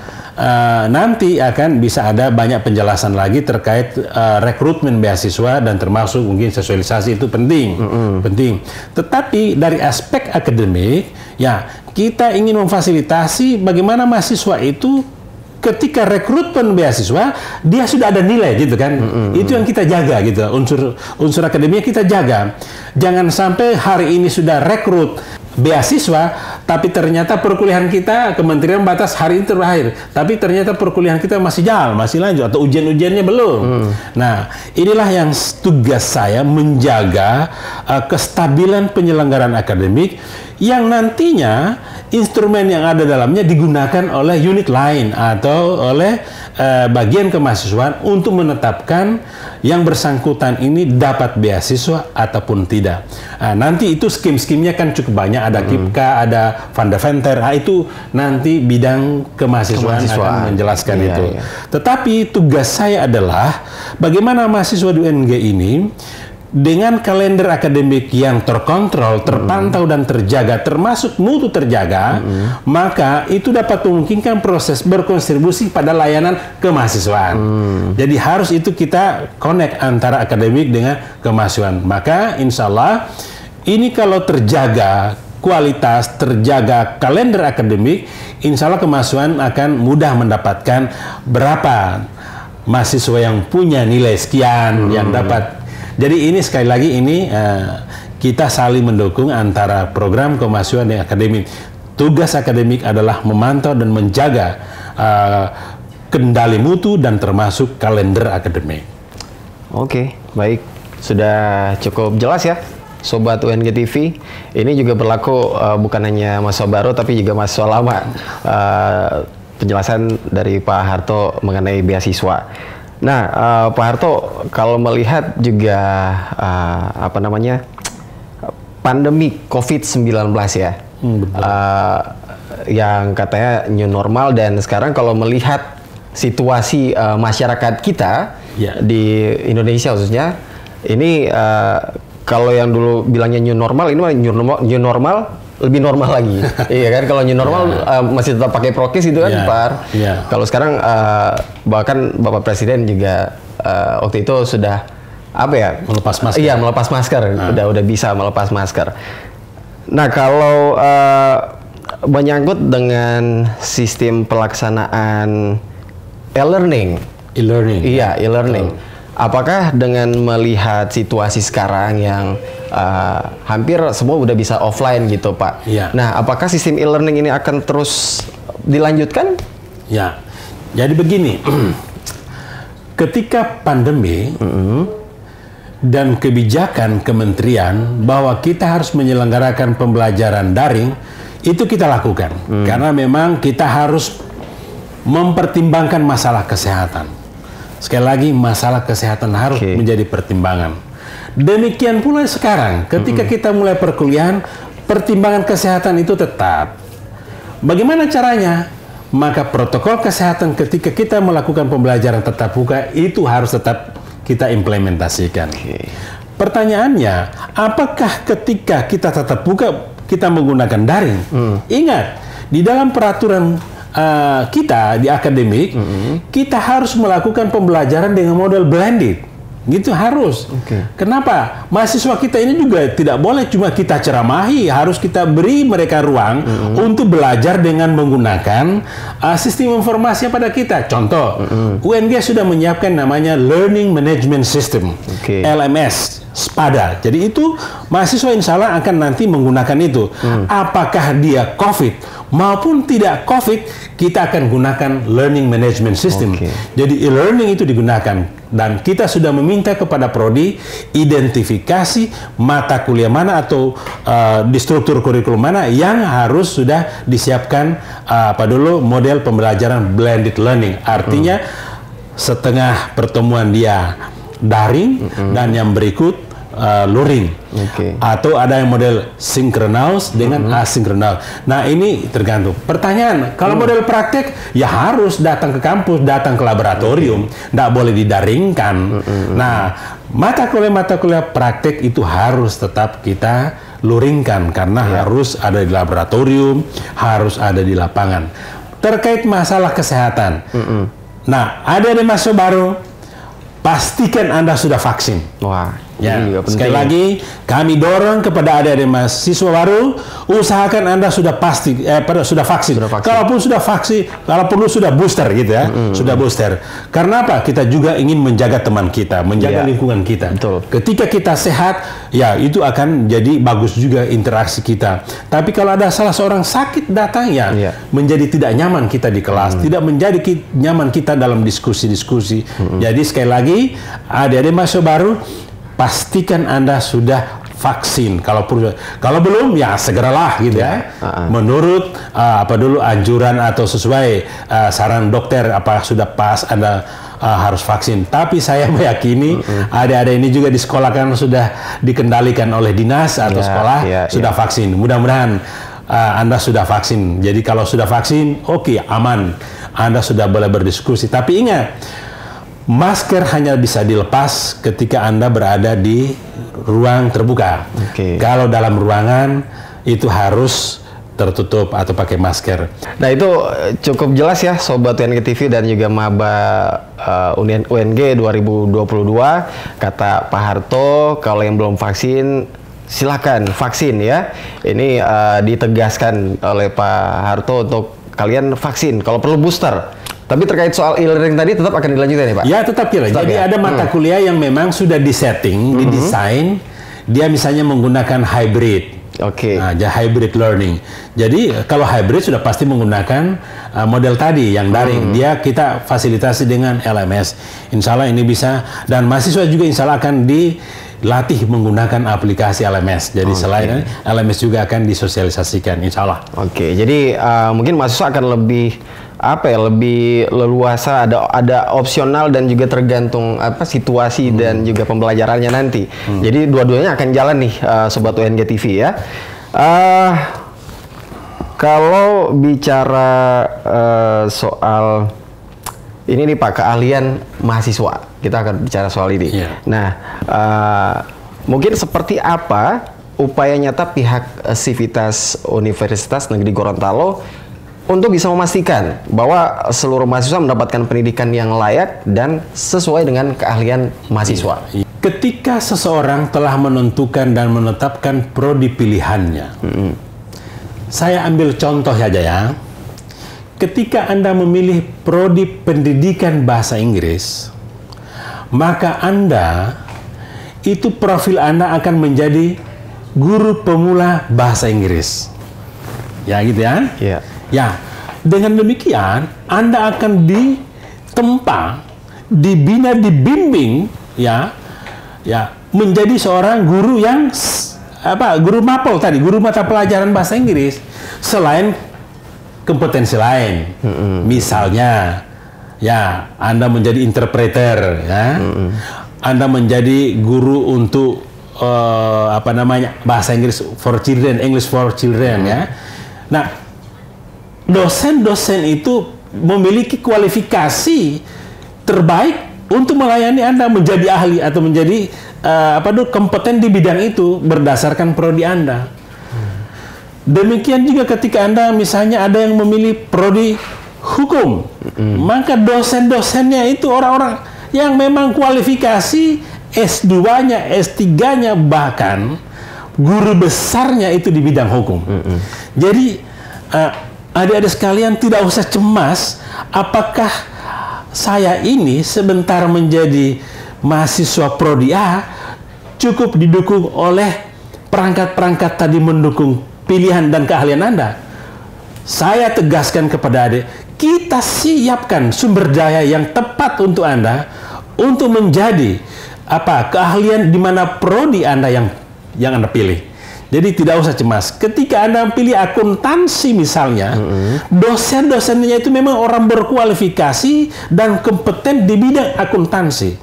nanti akan bisa ada banyak penjelasan lagi terkait rekrutmen beasiswa dan termasuk mungkin sosialisasi itu penting, penting. Tetapi dari aspek akademik, ya kita ingin memfasilitasi bagaimana mahasiswa itu ketika rekrutmen beasiswa dia sudah ada nilai gitu kan. Itu yang kita jaga gitu, unsur akademiknya kita jaga. Jangan sampai hari ini sudah rekrut beasiswa tapi ternyata perkuliahan kita kementerian batas hari ini terakhir, tapi ternyata perkuliahan kita masih jalan, masih lanjut atau ujian-ujiannya belum. Nah, inilah yang tugas saya, menjaga kestabilan penyelenggaraan akademik yang nantinya instrumen yang ada dalamnya digunakan oleh unit lain atau oleh bagian kemahasiswaan untuk menetapkan yang bersangkutan ini dapat beasiswa ataupun tidak. Nanti itu skim-skimnya kan cukup banyak, ada KIPKA, ada Fundaventer, itu nanti bidang kemahasiswaan akan menjelaskan itu. Tetapi tugas saya adalah bagaimana mahasiswa di UNG ini dengan kalender akademik yang terkontrol, terpantau dan terjaga, termasuk mutu terjaga, maka itu dapat memungkinkan proses berkontribusi pada layanan kemahasiswaan. Jadi harus itu kita connect antara akademik dengan kemahasiswaan. Maka insya Allah ini kalau terjaga kualitas, terjaga kalender akademik, insya Allah kemahasiswaan akan mudah mendapatkan berapa mahasiswa yang punya nilai sekian yang dapat. Jadi ini sekali lagi ini kita saling mendukung antara program kemahasiswaan dan akademik. Tugas akademik adalah memantau dan menjaga kendali mutu dan termasuk kalender akademik. Oke, baik. Sudah cukup jelas ya Sobat UNG TV. Ini juga berlaku bukan hanya mahasiswa baru tapi juga mahasiswa lama. Penjelasan dari Pak Harto mengenai beasiswa. Nah, Pak Harto, kalau melihat juga pandemi COVID-19 ya, yang katanya new normal, dan sekarang kalau melihat situasi masyarakat kita di Indonesia khususnya, ini kalau yang dulu bilangnya new normal, ini new normal lebih normal lagi. Iya kan, kalau new normal masih tetap pakai prokes itu kan, Pak. Kalau sekarang bahkan Bapak Presiden juga waktu itu sudah melepas masker. Iya, melepas masker. Udah bisa melepas masker. Nah, kalau menyangkut dengan sistem pelaksanaan e-learning. Iya, e-learning. Apakah dengan melihat situasi sekarang yang hampir semua udah bisa offline gitu, Pak? Iya. Nah, apakah sistem e-learning ini akan terus dilanjutkan? Ya, jadi begini. Ketika pandemi dan kebijakan kementerian bahwa kita harus menyelenggarakan pembelajaran daring, itu kita lakukan. Karena memang kita harus mempertimbangkan masalah kesehatan. Sekali lagi, masalah kesehatan harus menjadi pertimbangan. Demikian pula sekarang, ketika kita mulai perkuliahan, pertimbangan kesehatan itu tetap. Bagaimana caranya? Maka protokol kesehatan ketika kita melakukan pembelajaran tatap muka itu harus tetap kita implementasikan. Pertanyaannya, apakah ketika kita tatap muka kita menggunakan daring? Ingat, di dalam peraturan kita di akademik, kita harus melakukan pembelajaran dengan model blended. Gitu harus. Kenapa? Mahasiswa kita ini juga tidak boleh cuma kita ceramahi, harus kita beri mereka ruang untuk belajar dengan menggunakan sistem informasi pada kita. Contoh, UNG sudah menyiapkan namanya Learning Management System, LMS, SPADA. Jadi itu mahasiswa insya Allah akan nanti menggunakan itu. Apakah dia COVID maupun tidak COVID, kita akan gunakan Learning Management System. Jadi e-learning itu digunakan. Dan kita sudah meminta kepada Prodi identifikasi mata kuliah mana atau di struktur kurikulum mana yang harus sudah disiapkan dulu model pembelajaran blended learning. Artinya setengah pertemuan dia daring dan yang berikut luring. Atau ada yang model synchronous dengan asynchronous. Nah, ini tergantung. Pertanyaan, kalau model praktek ya harus datang ke kampus, datang ke laboratorium, tidak boleh didaringkan. Nah, mata kuliah praktek itu harus tetap kita luringkan karena harus ada di laboratorium, harus ada di lapangan. Terkait masalah kesehatan. Nah, ada mahasiswa baru, pastikan Anda sudah vaksin. Ya, sekali lagi kami dorong kepada adik-adik mahasiswa baru, usahakan Anda sudah sudah vaksin. Kalaupun sudah vaksin, kalau perlu sudah booster gitu ya, sudah booster. Karena apa? Kita juga ingin menjaga teman kita, menjaga lingkungan kita. Ketika kita sehat, ya itu akan jadi bagus juga interaksi kita. Tapi kalau ada salah seorang sakit datang ya, menjadi tidak nyaman kita di kelas, tidak menjadi nyaman kita dalam diskusi-diskusi. Jadi sekali lagi, adik-adik mahasiswa baru, pastikan Anda sudah vaksin. Kalau belum ya segeralah gitu ya. Menurut dulu anjuran atau sesuai saran dokter apa sudah pas Anda harus vaksin. Tapi saya meyakini adik-adik ini juga di sekolah kan sudah dikendalikan oleh dinas atau sekolah sudah vaksin. Mudah-mudahan Anda sudah vaksin. Jadi kalau sudah vaksin, oke, aman. Anda sudah boleh berdiskusi. Tapi ingat, masker hanya bisa dilepas ketika Anda berada di ruang terbuka. Kalau dalam ruangan itu harus tertutup atau pakai masker. Nah, itu cukup jelas ya Sobat UNG TV dan juga maba UNG 2022. Kata Pak Harto, kalau yang belum vaksin silakan vaksin ya. Ini ditegaskan oleh Pak Harto untuk kalian vaksin, kalau perlu booster. Tapi terkait soal e-learning tadi tetap akan dilanjutkan ya, Pak? Ya, tetap ya. Jadi ada mata kuliah yang memang sudah disetting, didesain, dia misalnya menggunakan hybrid. Nah, hybrid learning. Jadi kalau hybrid sudah pasti menggunakan model tadi yang daring. Dia kita fasilitasi dengan LMS. Insya Allah ini bisa, dan mahasiswa juga insya Allah akan dilatih menggunakan aplikasi LMS. Jadi selain LMS juga akan disosialisasikan, insya Allah. Oke, jadi mungkin mahasiswa akan lebih lebih leluasa, ada opsional dan juga tergantung situasi dan juga pembelajarannya nanti. Jadi dua-duanya akan jalan nih, Sobat UNG TV ya. Kalau bicara soal ini nih Pak, keahlian mahasiswa, kita akan bicara soal ini. Nah, mungkin seperti apa upaya nyata pihak Sivitas Universitas Negeri Gorontalo untuk bisa memastikan bahwa seluruh mahasiswa mendapatkan pendidikan yang layak dan sesuai dengan keahlian mahasiswa. Ketika seseorang telah menentukan dan menetapkan prodi pilihannya, saya ambil contoh saja ya. Ketika Anda memilih prodi pendidikan bahasa Inggris, maka Anda, itu profil Anda akan menjadi guru pemula bahasa Inggris. Ya gitu ya? Iya. Ya, dengan demikian Anda akan ditempa, dibina, dibimbing ya menjadi seorang guru yang guru mapel tadi, guru mata pelajaran bahasa Inggris. Selain kompetensi lain, misalnya ya Anda menjadi interpreter ya, Anda menjadi guru untuk bahasa Inggris for children, English for children ya. Nah, dosen-dosen itu memiliki kualifikasi terbaik untuk melayani Anda menjadi ahli atau menjadi kompeten di bidang itu berdasarkan prodi Anda. Demikian juga ketika Anda misalnya ada yang memilih prodi hukum, maka dosen-dosennya itu orang-orang yang memang kualifikasi S2-nya, S3-nya, bahkan guru besarnya itu di bidang hukum. Jadi adik-adik sekalian tidak usah cemas apakah saya ini sebentar menjadi mahasiswa prodi A cukup didukung oleh perangkat-perangkat tadi mendukung pilihan dan keahlian Anda. Saya tegaskan kepada adik, kita siapkan sumber daya yang tepat untuk Anda untuk menjadi keahlian di mana prodi Anda yang Anda pilih. Jadi tidak usah cemas. Ketika Anda pilih akuntansi misalnya, dosen-dosennya itu memang orang berkualifikasi dan kompeten di bidang akuntansi.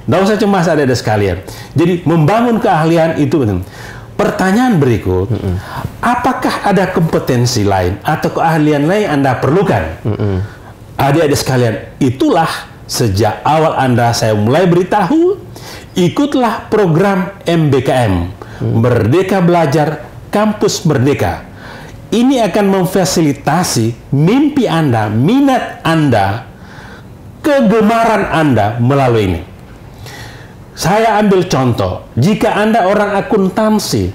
Tidak usah cemas adik-adik sekalian. Jadi membangun keahlian itu penting. Pertanyaan berikut, apakah ada kompetensi lain atau keahlian lain Anda perlukan? Adik-adik sekalian, itulah sejak awal saya mulai beritahu, ikutlah program MBKM. Merdeka Belajar Kampus Merdeka. Ini akan memfasilitasi mimpi Anda, minat Anda, kegemaran Anda melalui ini. Saya ambil contoh, jika Anda orang akuntansi,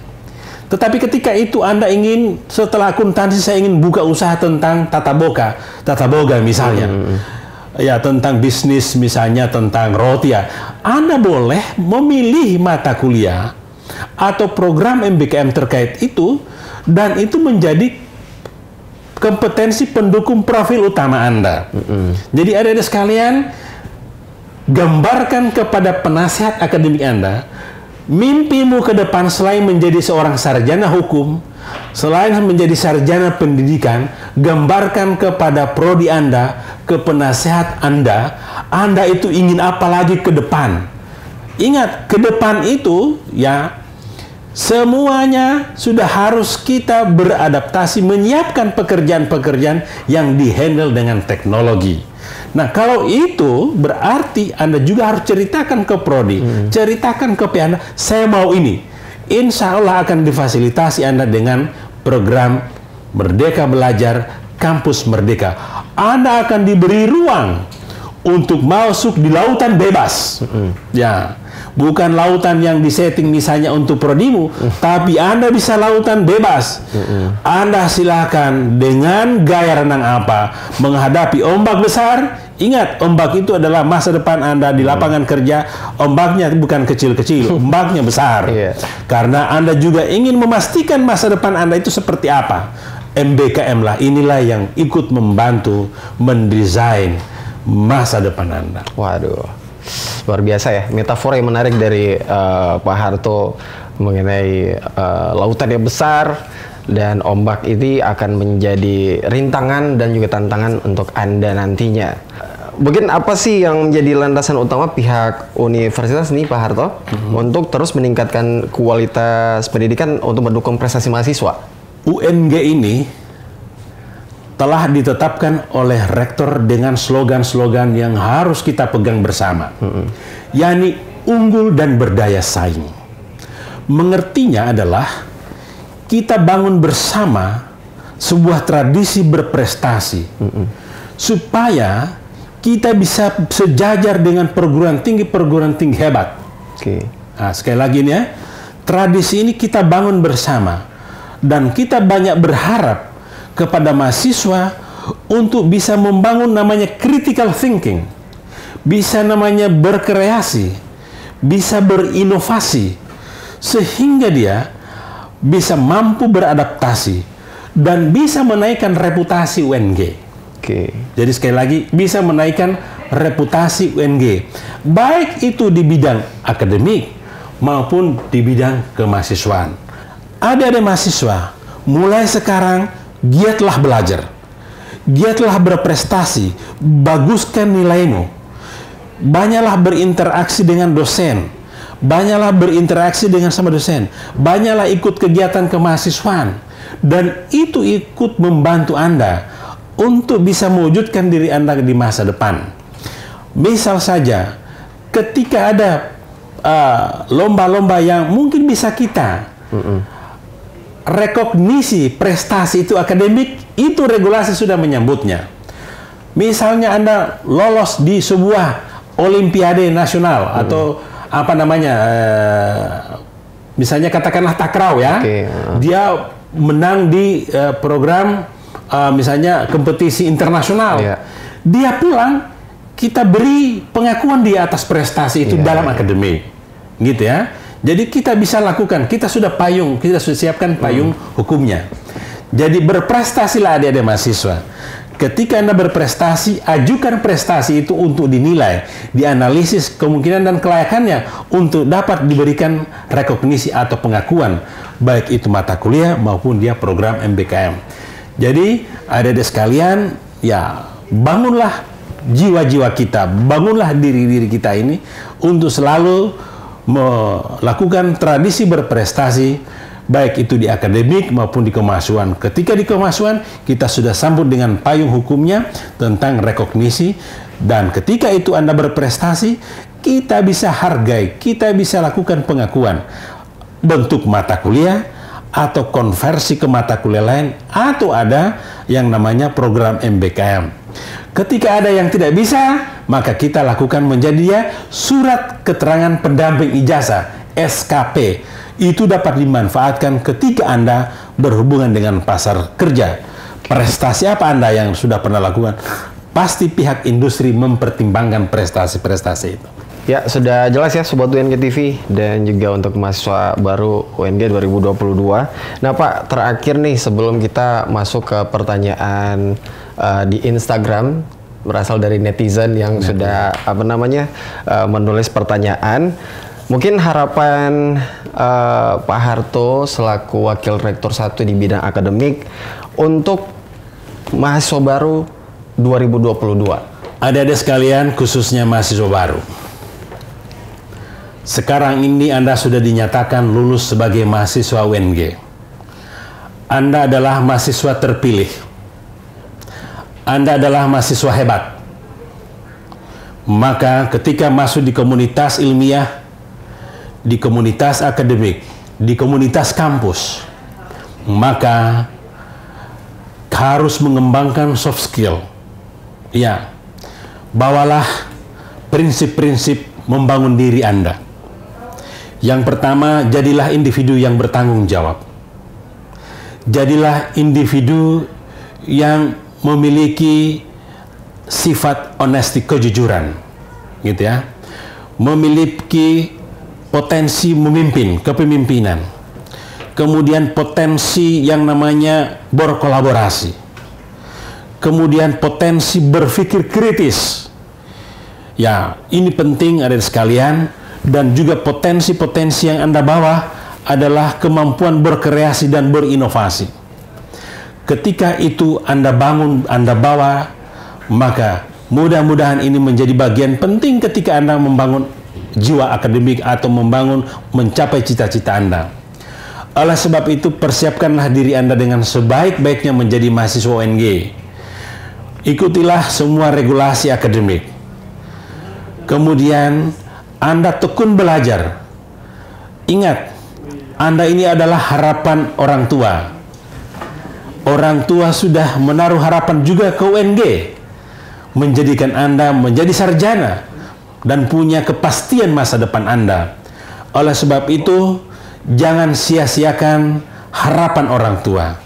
tetapi ketika itu Anda ingin, setelah akuntansi saya ingin buka usaha tentang tata boga misalnya. Ya, tentang bisnis misalnya, tentang roti ya. Anda boleh memilih mata kuliah atau program MBKM terkait itu, dan itu menjadi kompetensi pendukung profil utama Anda. Jadi adik-adik sekalian, gambarkan kepada penasihat akademik Anda, mimpimu ke depan selain menjadi seorang sarjana hukum, selain menjadi sarjana pendidikan, gambarkan kepada prodi Anda, ke penasihat Anda itu ingin apa lagi ke depan. Ingat, ke depan itu ya semuanya sudah harus kita beradaptasi, menyiapkan pekerjaan-pekerjaan yang dihandle dengan teknologi. Nah, kalau itu berarti Anda juga harus ceritakan ke prodi, ceritakan ke Anda, saya mau ini. Insya Allah akan difasilitasi Anda dengan program Merdeka Belajar Kampus Merdeka. Anda akan diberi ruang untuk masuk di lautan bebas. Ya, bukan lautan yang disetting misalnya untuk prodimu, tapi Anda bisa lautan bebas. Anda silakan dengan gaya renang apa menghadapi ombak besar. Ingat, ombak itu adalah masa depan Anda di lapangan kerja. Ombaknya bukan kecil-kecil, ombaknya besar. Karena Anda juga ingin memastikan masa depan Anda itu seperti apa. MBKM lah, inilah yang ikut membantu mendesain masa depan Anda. Waduh. luar biasa ya, metafora yang menarik dari Pak Harto mengenai lautan yang besar dan ombak ini akan menjadi rintangan dan juga tantangan untuk Anda nantinya. Mungkin apa sih yang menjadi landasan utama pihak universitas nih Pak Harto untuk terus meningkatkan kualitas pendidikan untuk mendukung prestasi mahasiswa? UNG ini telah ditetapkan oleh rektor dengan slogan-slogan yang harus kita pegang bersama, yakni unggul dan berdaya saing. Mengertinya adalah kita bangun bersama sebuah tradisi berprestasi supaya kita bisa sejajar dengan perguruan tinggi hebat. Nah, sekali lagi nih ya, tradisi ini kita bangun bersama dan kita banyak berharap kepada mahasiswa untuk bisa membangun namanya critical thinking, bisa namanya berkreasi, bisa berinovasi, sehingga dia bisa mampu beradaptasi dan bisa menaikkan reputasi UNG. Jadi sekali lagi bisa menaikkan reputasi UNG, baik itu di bidang akademik maupun di bidang kemahasiswaan. Adik-adik mahasiswa, mulai sekarang giatlah belajar, giatlah berprestasi, baguskan nilaimu, banyaklah berinteraksi dengan dosen, banyaklah berinteraksi dengan sama dosen, banyaklah ikut kegiatan kemahasiswaan, dan itu ikut membantu Anda untuk bisa mewujudkan diri Anda di masa depan. Misal saja, ketika ada lomba-lomba yang mungkin bisa kita rekognisi prestasi itu akademik, itu regulasi sudah menyambutnya. Misalnya Anda lolos di sebuah olimpiade nasional atau apa namanya, misalnya katakanlah takraw ya, dia menang di program misalnya kompetisi internasional, dia pulang, kita beri pengakuan di atas prestasi itu dalam akademik, gitu ya. Jadi kita bisa lakukan, kita sudah siapkan payung hukumnya. Jadi berprestasilah adik-adik mahasiswa. Ketika Anda berprestasi, ajukan prestasi itu untuk dinilai, dianalisis kemungkinan dan kelayakannya untuk dapat diberikan rekognisi atau pengakuan, baik itu mata kuliah maupun dia program MBKM. Jadi adik-adik sekalian, ya bangunlah jiwa-jiwa kita, bangunlah diri-diri kita ini untuk selalu melakukan tradisi berprestasi, baik itu di akademik maupun di kemahasiswaan. Ketika di kemahasiswaan, kita sudah sambut dengan payung hukumnya tentang rekognisi, dan ketika itu Anda berprestasi, kita bisa hargai, kita bisa lakukan pengakuan bentuk mata kuliah atau konversi ke mata kuliah lain, atau ada yang namanya program MBKM. Ketika ada yang tidak bisa, maka kita lakukan menjadi surat keterangan pendamping ijazah, SKP. Itu dapat dimanfaatkan ketika Anda berhubungan dengan pasar kerja. Prestasi apa Anda yang sudah pernah lakukan? Pasti pihak industri mempertimbangkan prestasi-prestasi itu. Ya, sudah jelas ya Sobat UNG TV dan juga untuk mahasiswa baru UNG 2022. Nah Pak, terakhir nih sebelum kita masuk ke pertanyaan di Instagram, berasal dari netizen yang sudah menulis pertanyaan. Mungkin harapan Pak Harto selaku Wakil Rektor 1 di bidang akademik untuk mahasiswa baru 2022. Adik-adik sekalian, khususnya mahasiswa baru. Sekarang ini Anda sudah dinyatakan lulus sebagai mahasiswa UNG. Anda adalah mahasiswa terpilih. Anda adalah mahasiswa hebat. Maka ketika masuk di komunitas ilmiah, di komunitas akademik, di komunitas kampus, maka harus mengembangkan soft skill. Ya, bawalah prinsip-prinsip membangun diri Anda. Yang pertama, jadilah individu yang bertanggung jawab. Jadilah individu yang memiliki sifat honesty, kejujuran, gitu ya. Memiliki potensi memimpin, kepemimpinan. Kemudian potensi yang namanya berkolaborasi. Kemudian potensi berpikir kritis. Ya, ini penting ada sekalian, dan juga potensi-potensi yang Anda bawa adalah kemampuan berkreasi dan berinovasi. Ketika itu Anda bangun, Anda bawa, maka mudah-mudahan ini menjadi bagian penting ketika Anda membangun jiwa akademik atau mencapai cita-cita Anda. Oleh sebab itu, persiapkanlah diri Anda dengan sebaik-baiknya menjadi mahasiswa UNG. Ikutilah semua regulasi akademik. Kemudian Anda tekun belajar. Ingat, Anda ini adalah harapan orang tua. Orang tua sudah menaruh harapan juga ke UNG, menjadikan Anda menjadi sarjana dan punya kepastian masa depan Anda. Oleh sebab itu, jangan sia-siakan harapan orang tua,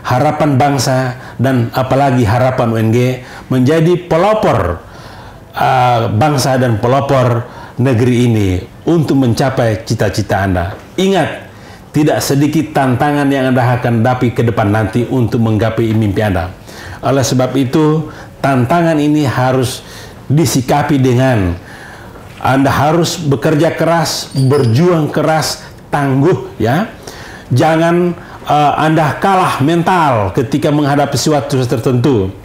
harapan bangsa, dan apalagi harapan UNG menjadi pelopor bangsa dan pelopor negeri ini untuk mencapai cita-cita Anda. Ingat, tidak sedikit tantangan yang Anda akan hadapi ke depan nanti untuk menggapai mimpi Anda. Oleh sebab itu, tantangan ini harus disikapi dengan Anda harus bekerja keras, berjuang keras, tangguh, ya. Jangan Anda kalah mental ketika menghadapi sesuatu tertentu.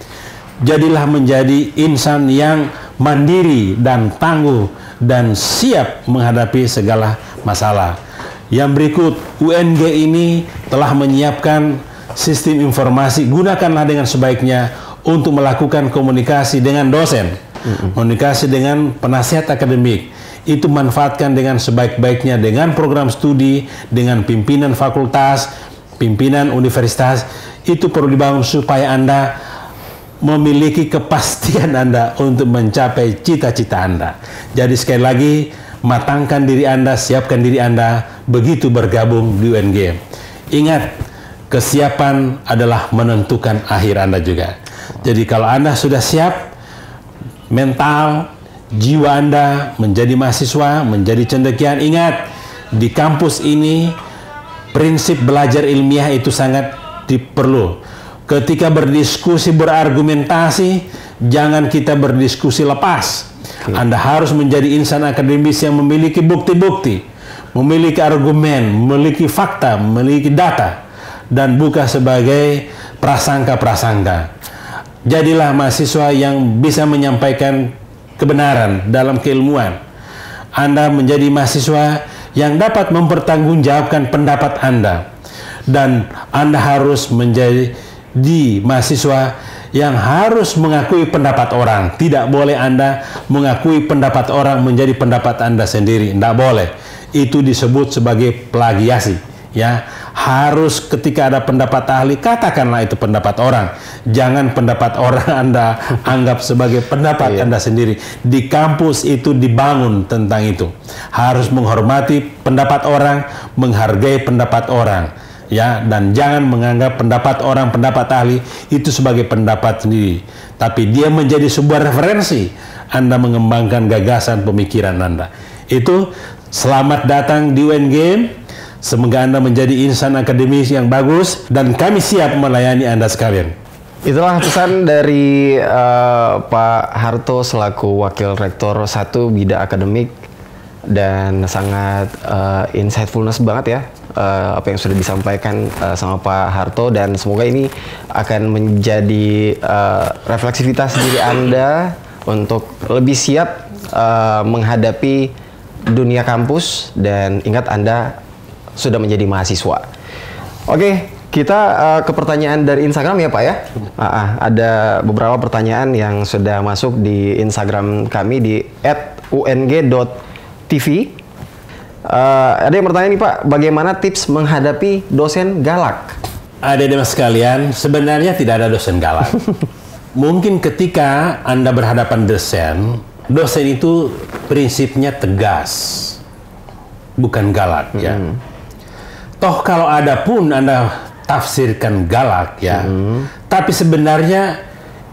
Jadilah menjadi insan yang mandiri dan tangguh dan siap menghadapi segala masalah. Yang berikut, UNG ini telah menyiapkan sistem informasi. Gunakanlah dengan sebaiknya untuk melakukan komunikasi dengan dosen, komunikasi dengan penasihat akademik. Itu manfaatkan dengan sebaik-baiknya dengan program studi, dengan pimpinan fakultas, pimpinan universitas. Itu perlu dibangun supaya Anda memiliki kepastian Anda untuk mencapai cita-cita Anda. Jadi sekali lagi, matangkan diri Anda, siapkan diri Anda begitu bergabung di UNG. Ingat, kesiapan adalah menentukan akhir Anda juga. Jadi kalau Anda sudah siap, mental, jiwa Anda menjadi mahasiswa, menjadi cendekiawan, ingat, di kampus ini prinsip belajar ilmiah itu sangat diperlu. Ketika berdiskusi, berargumentasi, jangan kita berdiskusi lepas. Anda harus menjadi insan akademis yang memiliki bukti-bukti, memiliki argumen, memiliki fakta, memiliki data, dan bukan sebagai prasangka-prasangka. Jadilah mahasiswa yang bisa menyampaikan kebenaran dalam keilmuan. Anda menjadi mahasiswa yang dapat mempertanggungjawabkan pendapat Anda. Dan Anda harus menjadi mahasiswa yang harus mengakui pendapat orang. Tidak boleh Anda mengakui pendapat orang menjadi pendapat Anda sendiri. Tidak boleh. Itu disebut sebagai plagiasi. Ya, harus ketika ada pendapat ahli, katakanlah itu pendapat orang. Jangan pendapat orang Anda anggap sebagai pendapat Anda sendiri. Di kampus itu dibangun tentang itu. Harus menghormati pendapat orang, menghargai pendapat orang. Ya, dan jangan menganggap pendapat orang, pendapat ahli itu sebagai pendapat sendiri, tapi dia menjadi sebuah referensi Anda mengembangkan gagasan pemikiran Anda. Itu selamat datang di UNG. Semoga Anda menjadi insan akademis yang bagus dan kami siap melayani Anda sekalian. Itulah pesan dari Pak Harto selaku Wakil Rektor 1 Bida Akademik, dan sangat insightfulness banget ya apa yang sudah disampaikan sama Pak Harto, dan semoga ini akan menjadi refleksivitas diri Anda untuk lebih siap menghadapi dunia kampus, dan ingat Anda sudah menjadi mahasiswa. Oke, kita ke pertanyaan dari Instagram ya Pak ya. Ada beberapa pertanyaan yang sudah masuk di Instagram kami di @ung.tv. Ada yang bertanya nih Pak, bagaimana tips menghadapi dosen galak? Adik-adik sekalian, sebenarnya tidak ada dosen galak. Mungkin ketika Anda berhadapan dosen itu prinsipnya tegas, bukan galak ya. Toh kalau ada pun Anda tafsirkan galak ya, tapi sebenarnya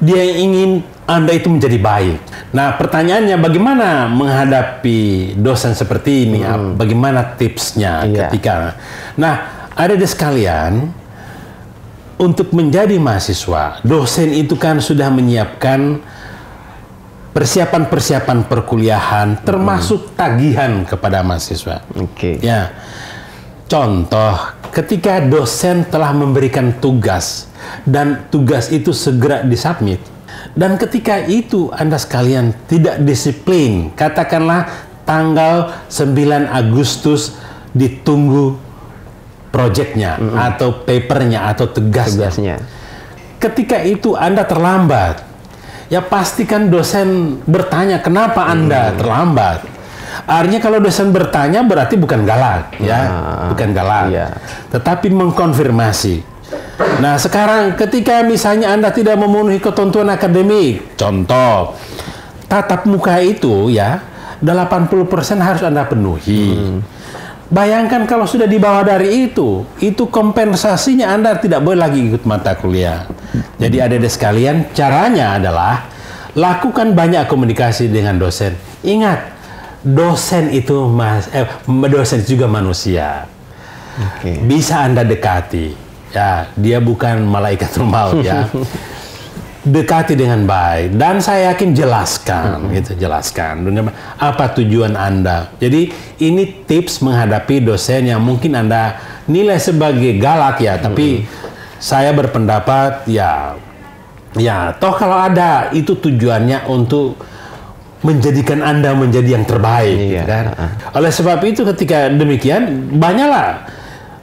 dia ingin Anda itu menjadi baik. Nah, pertanyaannya bagaimana menghadapi dosen seperti ini? Bagaimana tipsnya ketika? Nah, adik-adik sekalian, untuk menjadi mahasiswa, dosen itu kan sudah menyiapkan persiapan-persiapan perkuliahan, termasuk tagihan kepada mahasiswa. Oke. Ya, contoh ketika dosen telah memberikan tugas dan tugas itu segera disubmit, dan ketika itu Anda sekalian tidak disiplin, katakanlah tanggal 9 Agustus ditunggu proyeknya atau papernya atau tugasnya. Ketika itu Anda terlambat, ya pastikan dosen bertanya kenapa Anda terlambat. Artinya kalau dosen bertanya berarti bukan galak, ya, bukan galak, tetapi mengkonfirmasi. Nah sekarang ketika misalnya Anda tidak memenuhi ketentuan akademik, contoh tatap muka itu ya 80% harus Anda penuhi. Bayangkan kalau sudah di bawah dari itu kompensasinya Anda tidak boleh lagi ikut mata kuliah. Jadi adik-adik sekalian, caranya adalah lakukan banyak komunikasi dengan dosen. Ingat, dosen itu dosen juga manusia. Bisa Anda dekati, ya dia bukan malaikat maut ya. Dekati dengan baik dan saya yakin jelaskan apa tujuan Anda. Jadi ini tips menghadapi dosen yang mungkin Anda nilai sebagai galak ya, tapi saya berpendapat ya toh kalau ada itu tujuannya untuk menjadikan Anda menjadi yang terbaik, gitu kan. Oleh sebab itu ketika demikian banyaklah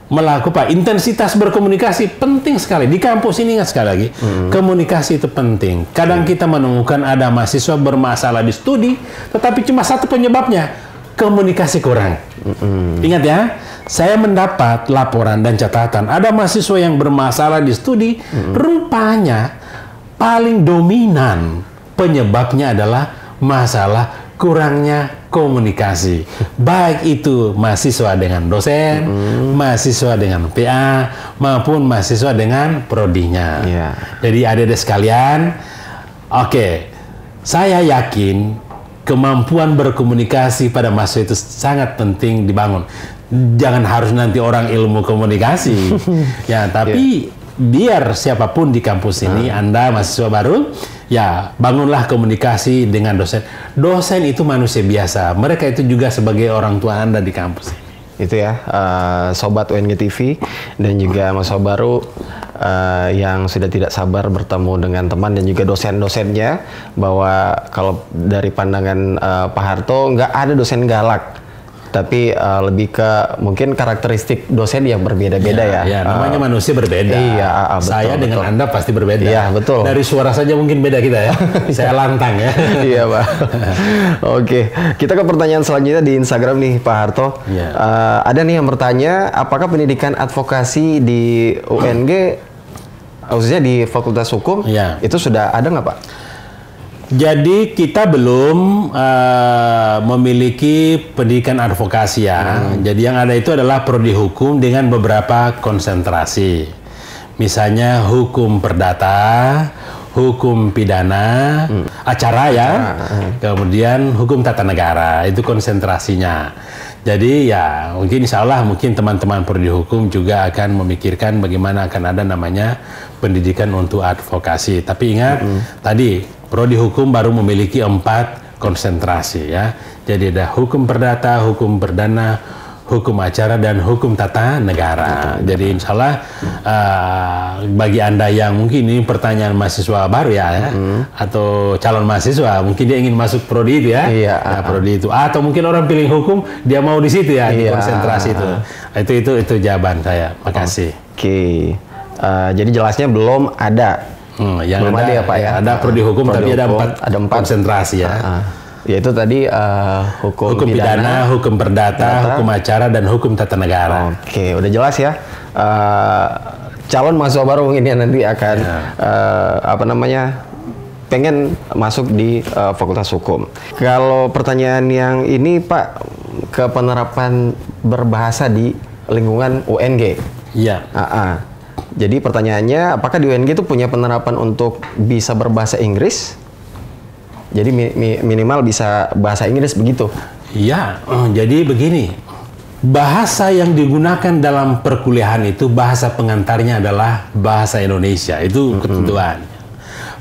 melakukan intensitas berkomunikasi penting sekali di kampus ini. Ingat sekali lagi, komunikasi itu penting. Kadang kita menemukan ada mahasiswa bermasalah di studi, tetapi cuma satu penyebabnya, komunikasi kurang. Ingat ya, saya mendapat laporan dan catatan ada mahasiswa yang bermasalah di studi, rupanya paling dominan penyebabnya adalah masalah kurangnya komunikasi, baik itu mahasiswa dengan dosen, mahasiswa dengan PA, maupun mahasiswa dengan prodinya. Jadi adik-adik sekalian, saya yakin kemampuan berkomunikasi pada mahasiswa itu sangat penting dibangun. Jangan harus nanti orang ilmu komunikasi, ya, tapi biar siapapun di kampus ini, Anda mahasiswa baru, ya bangunlah komunikasi dengan dosen. Dosen itu manusia biasa. Mereka itu juga sebagai orang tua Anda di kampus. Itu ya, Sobat UNG TV dan juga mahasiswa baru yang sudah tidak sabar bertemu dengan teman dan juga dosen-dosennya, bahwa kalau dari pandangan Pak Harto nggak ada dosen galak, tapi lebih ke mungkin karakteristik dosen yang berbeda-beda ya. Namanya manusia berbeda. Betul, saya dengan Anda pasti berbeda. Iya, betul. Dari suara saja mungkin beda kita ya. Saya lantang ya. Iya, Pak. Oke, kita ke pertanyaan selanjutnya di Instagram nih, Pak Harto. Ada nih yang bertanya, apakah pendidikan advokasi di UNG, khususnya di Fakultas Hukum, itu sudah ada nggak, Pak? Jadi kita belum memiliki pendidikan advokasi ya. Jadi yang ada itu adalah prodi hukum dengan beberapa konsentrasi. Misalnya hukum perdata, hukum pidana, acara ya, kemudian hukum tata negara, itu konsentrasinya. Jadi ya mungkin insya Allah mungkin teman-teman prodi hukum juga akan memikirkan bagaimana akan ada namanya pendidikan untuk advokasi. Tapi ingat tadi prodi hukum baru memiliki 4 konsentrasi ya. Jadi ada hukum perdata, hukum perdana, hukum acara, dan hukum tata negara. Jadi insya Allah bagi Anda yang mungkin ini pertanyaan mahasiswa baru ya, atau calon mahasiswa, mungkin dia ingin masuk prodi itu ya, prodi itu, atau mungkin orang pilih hukum, dia mau di situ ya, di konsentrasi itu. Itu jawaban saya. Makasih. Jadi jelasnya belum ada. Yang belum ada ya Pak ya. Ada prodi hukum tapi ada 4 konsentrasi ya. Yaitu tadi hukum pidana, hukum perdata, hukum acara, dan hukum tata negara. Oke, udah jelas ya. Calon mahasiswa baru mungkin ya nanti akan pengen masuk di Fakultas Hukum. Kalau pertanyaan yang ini Pak, ke penerapan berbahasa di lingkungan UNG. Iya. Jadi pertanyaannya, apakah di UNG itu punya penerapan untuk bisa berbahasa Inggris? Jadi minimal bisa bahasa Inggris begitu? Iya, jadi begini. Bahasa yang digunakan dalam perkuliahan itu bahasa pengantarnya adalah bahasa Indonesia. Itu ketentuan.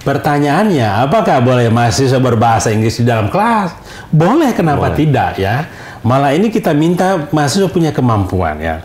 pertanyaannya, apakah boleh mahasiswa berbahasa Inggris di dalam kelas? Boleh, kenapa tidak ya? Malah ini kita minta mahasiswa punya kemampuan ya.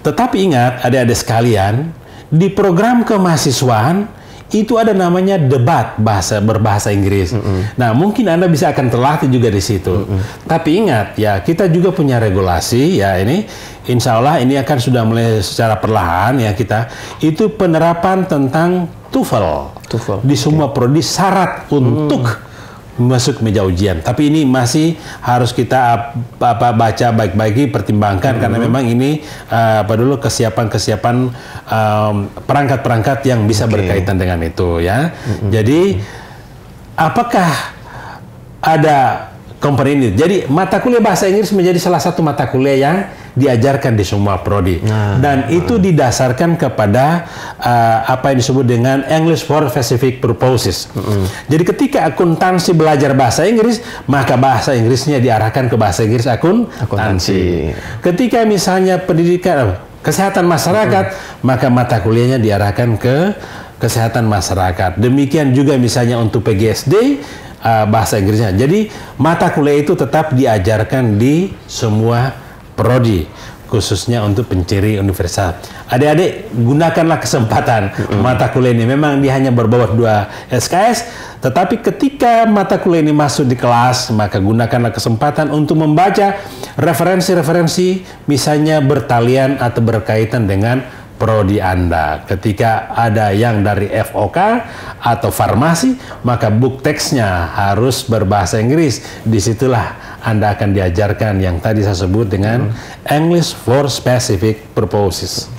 Tetapi ingat, adik-adik sekalian, di program kemahasiswaan itu ada namanya debat berbahasa Inggris. Nah, mungkin Anda bisa akan terlatih juga di situ. Tapi ingat ya, kita juga punya regulasi ya ini. Insya Allah ini akan sudah mulai secara perlahan ya kita. Itu penerapan tentang TOEFL. Di semua prodi syarat untuk masuk meja ujian. Tapi ini masih harus kita baca baik-baik, pertimbangkan karena memang ini kesiapan perangkat-perangkat yang bisa berkaitan dengan itu ya. Jadi apakah ada komponen ini? Jadi mata kuliah bahasa Inggris menjadi salah satu mata kuliah yang diajarkan di semua prodi dan itu didasarkan kepada apa yang disebut dengan English for Specific Purposes. Jadi ketika akuntansi belajar bahasa Inggris, maka bahasa Inggrisnya diarahkan ke bahasa Inggris akuntansi. Ketika misalnya pendidikan kesehatan masyarakat, maka mata kuliahnya diarahkan ke kesehatan masyarakat. Demikian juga misalnya untuk PGSD bahasa Inggrisnya. Jadi mata kuliah itu tetap diajarkan di semua prodi, khususnya untuk pencari universitas. Adik-adik, gunakanlah kesempatan mata kuliah ini. Memang dia hanya berbobot 2 SKS, tetapi ketika mata kuliah ini masuk di kelas, maka gunakanlah kesempatan untuk membaca referensi-referensi, misalnya bertalian atau berkaitan dengan prodi Anda. Ketika ada yang dari FOK atau farmasi, maka book text-nya harus berbahasa Inggris. Disitulah Anda akan diajarkan yang tadi saya sebut dengan English for Specific Purposes.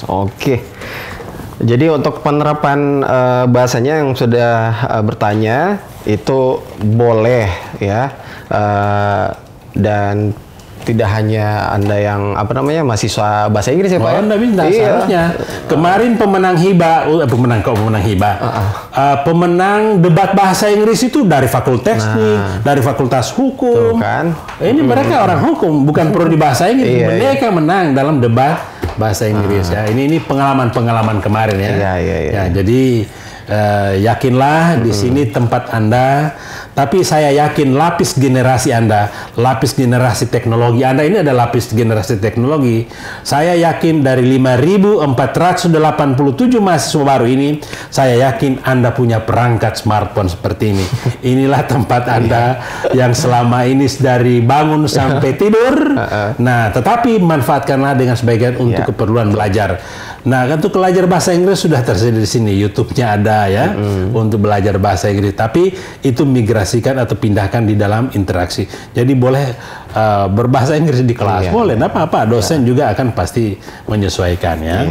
Oke. Jadi untuk penerapan bahasanya yang sudah bertanya itu boleh ya, dan tidak hanya Anda yang mahasiswa bahasa Inggris ya Pak? Anda bisa seharusnya. Kemarin pemenang pemenang debat bahasa Inggris itu dari Fakultas Teknik, dari Fakultas Hukum. Kan? Ini mereka orang hukum, bukan prodi bahasa Inggris. Mereka menang dalam debat bahasa Inggris ya. Ini pengalaman kemarin ya. Ya, jadi yakinlah di sini tempat Anda. Tapi saya yakin lapis generasi Anda, lapis generasi teknologi Anda ini adalah lapis generasi teknologi. Saya yakin dari 5.487 mahasiswa baru ini, saya yakin Anda punya perangkat smartphone seperti ini. Inilah tempat Anda yang selama ini dari bangun sampai tidur. Nah, tetapi manfaatkanlah dengan sebagian untuk keperluan belajar. Nah, untuk belajar bahasa Inggris sudah tersedia di sini, YouTube-nya ada ya untuk belajar bahasa Inggris. Tapi itu migrasikan atau pindahkan di dalam interaksi. Jadi boleh berbahasa Inggris di kelas, boleh, nggak apa-apa. Dosen juga akan pasti menyesuaikan ya.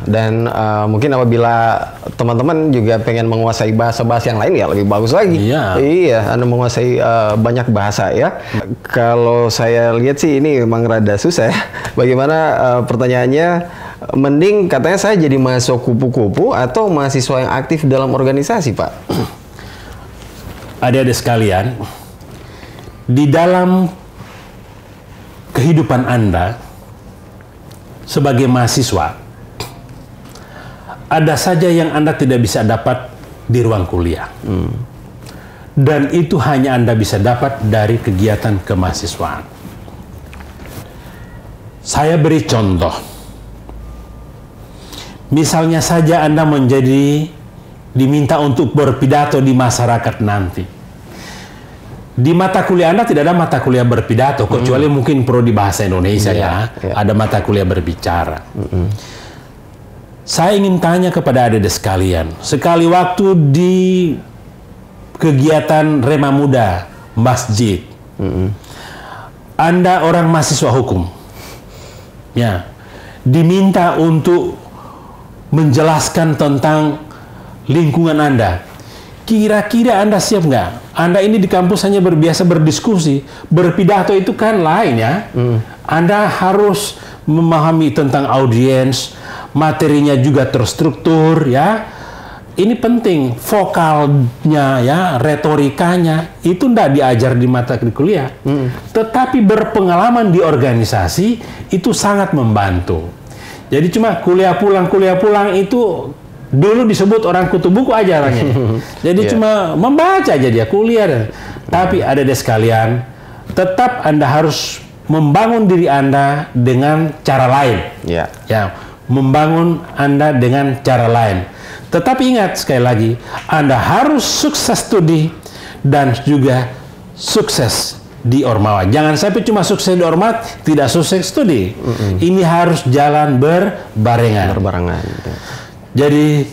Dan mungkin apabila teman-teman juga pengen menguasai bahasa-bahasa yang lain ya lebih bagus lagi. Iya, Anda menguasai banyak bahasa ya. Kalau saya lihat sih ini memang rada susah ya. Bagaimana pertanyaannya? Mending katanya saya jadi mahasiswa kupu-kupu atau mahasiswa yang aktif dalam organisasi, Pak? Adik-adik sekalian, di dalam kehidupan Anda sebagai mahasiswa, ada saja yang Anda tidak bisa dapat di ruang kuliah. Dan itu hanya Anda bisa dapat dari kegiatan kemahasiswaan. Saya beri contoh. Misalnya saja Anda diminta untuk berpidato di masyarakat nanti. Di mata kuliah Anda tidak ada mata kuliah berpidato, kecuali mungkin prodi bahasa Indonesia ada mata kuliah berbicara. Saya ingin tanya kepada adik-adik sekalian, sekali waktu di kegiatan Rema Muda Masjid, Anda orang mahasiswa hukum, ya, diminta untuk menjelaskan tentang lingkungan Anda. Kira-kira Anda siap nggak? Anda ini di kampus hanya biasa berdiskusi. Berpidato itu kan lain ya. Anda harus memahami tentang audiens, materinya juga terstruktur ya. Ini penting, vokalnya ya, retorikanya itu nggak diajar di mata kuliah. Tetapi berpengalaman di organisasi itu sangat membantu. Jadi cuma kuliah pulang itu dulu disebut orang kutu buku aja orangnya. Jadi cuma membaca aja dia, kuliah. Tapi ada deh sekalian, tetap Anda harus membangun diri Anda dengan cara lain. Ya, membangun Anda dengan cara lain. Tetapi ingat sekali lagi, Anda harus sukses studi dan juga sukses di Ormawa. Jangan sampai cuma sukses di Ormawa, tidak sukses studi. Ini harus jalan berbarengan. Jadi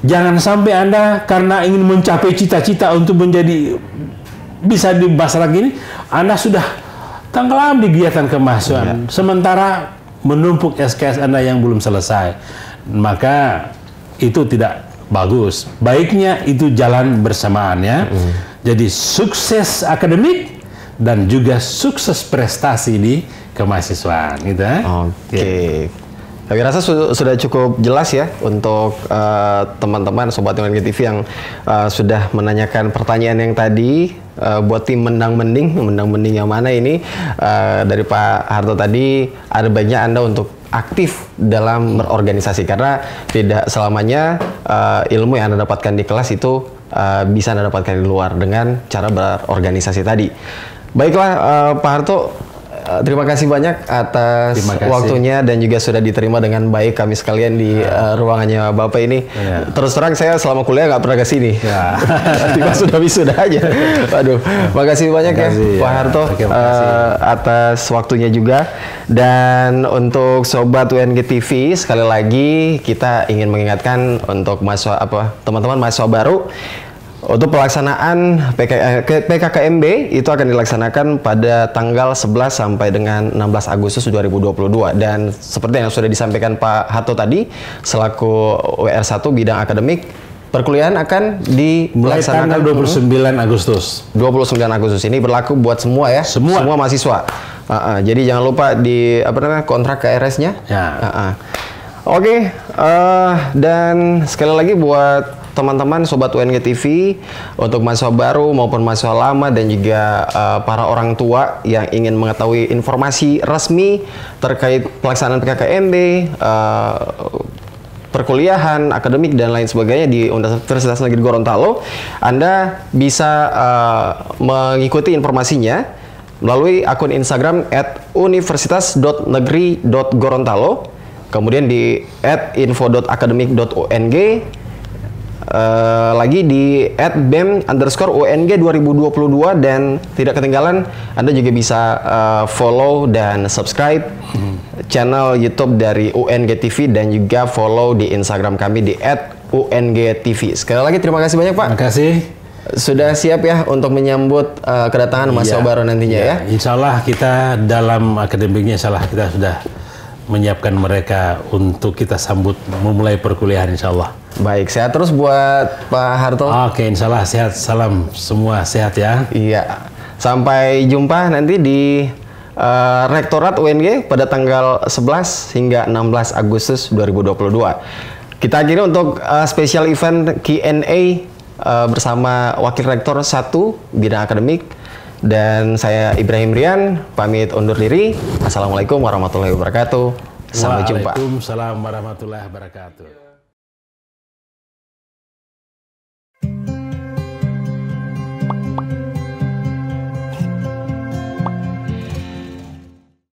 jangan sampai Anda karena ingin mencapai cita-cita untuk menjadi bisa di masyarakat ini, Anda sudah tenggelam di kegiatan kemahasiswaan. Sementara menumpuk SKS Anda yang belum selesai. Maka itu tidak bagus. Baiknya itu jalan bersamaan ya. Jadi sukses akademik dan juga sukses prestasi di kemahasiswaan gitu ya. Kami rasa sudah cukup jelas ya untuk teman-teman Sobat UNG TV yang sudah menanyakan pertanyaan yang tadi buat tim Mendang Mending yang mana ini dari Pak Harto tadi, ada baiknya Anda untuk aktif dalam berorganisasi karena tidak selamanya ilmu yang Anda dapatkan di kelas itu bisa Anda dapatkan di luar dengan cara berorganisasi tadi. Baiklah Pak Harto, terima kasih banyak atas waktunya dan juga sudah diterima dengan baik kami sekalian di ruangannya Bapak ini. Terus terang saya selama kuliah nggak pernah ke sini. Tiba sudah wisuda aja. Waduh, makasih banyak Pak Harto atas waktunya juga. Dan untuk Sobat UNG TV, sekali lagi kita ingin mengingatkan untuk teman-teman mahasiswa baru. Untuk pelaksanaan PKKMB itu akan dilaksanakan pada tanggal 11 sampai dengan 16 Agustus 2022 dan seperti yang sudah disampaikan Pak Harto tadi selaku WR1 bidang akademik, perkuliahan akan dilaksanakan tanggal 29 Agustus. 29 Agustus ini berlaku buat semua ya, semua mahasiswa. Jadi jangan lupa di kontrak KRS-nya. Dan sekali lagi buat teman-teman Sobat UNG TV, untuk mahasiswa baru maupun mahasiswa lama dan juga para orang tua yang ingin mengetahui informasi resmi terkait pelaksanaan PKKMB, perkuliahan, akademik dan lain sebagainya di Universitas Negeri Gorontalo, Anda bisa mengikuti informasinya melalui akun Instagram @universitas.negeri.gorontalo, kemudian di @info.akademik.ung, lagi di @bem_UNG 2022, dan tidak ketinggalan Anda juga bisa follow dan subscribe channel YouTube dari UNG TV dan juga follow di Instagram kami di @UNGTV. Sekali lagi terima kasih banyak Pak. Terima kasih. Sudah siap ya untuk menyambut kedatangan mahasiswa baru nantinya ya? Insya Allah kita dalam akademiknya, insya Allah kita sudah menyiapkan mereka untuk kita sambut memulai perkuliahan insya Allah. Baik, sehat terus buat Pak Harto. Oke, insya Allah sehat. Salam semua sehat ya. Iya. Sampai jumpa nanti di Rektorat UNG pada tanggal 11 hingga 16 Agustus 2022. Kita akhiri untuk spesial event Q&A bersama Wakil Rektor 1 Bidang Akademik. Dan saya Ibrahim Rian, pamit undur diri. Assalamualaikum warahmatullahi wabarakatuh. Sampai jumpa. Waalaikumsalam warahmatullahi wabarakatuh.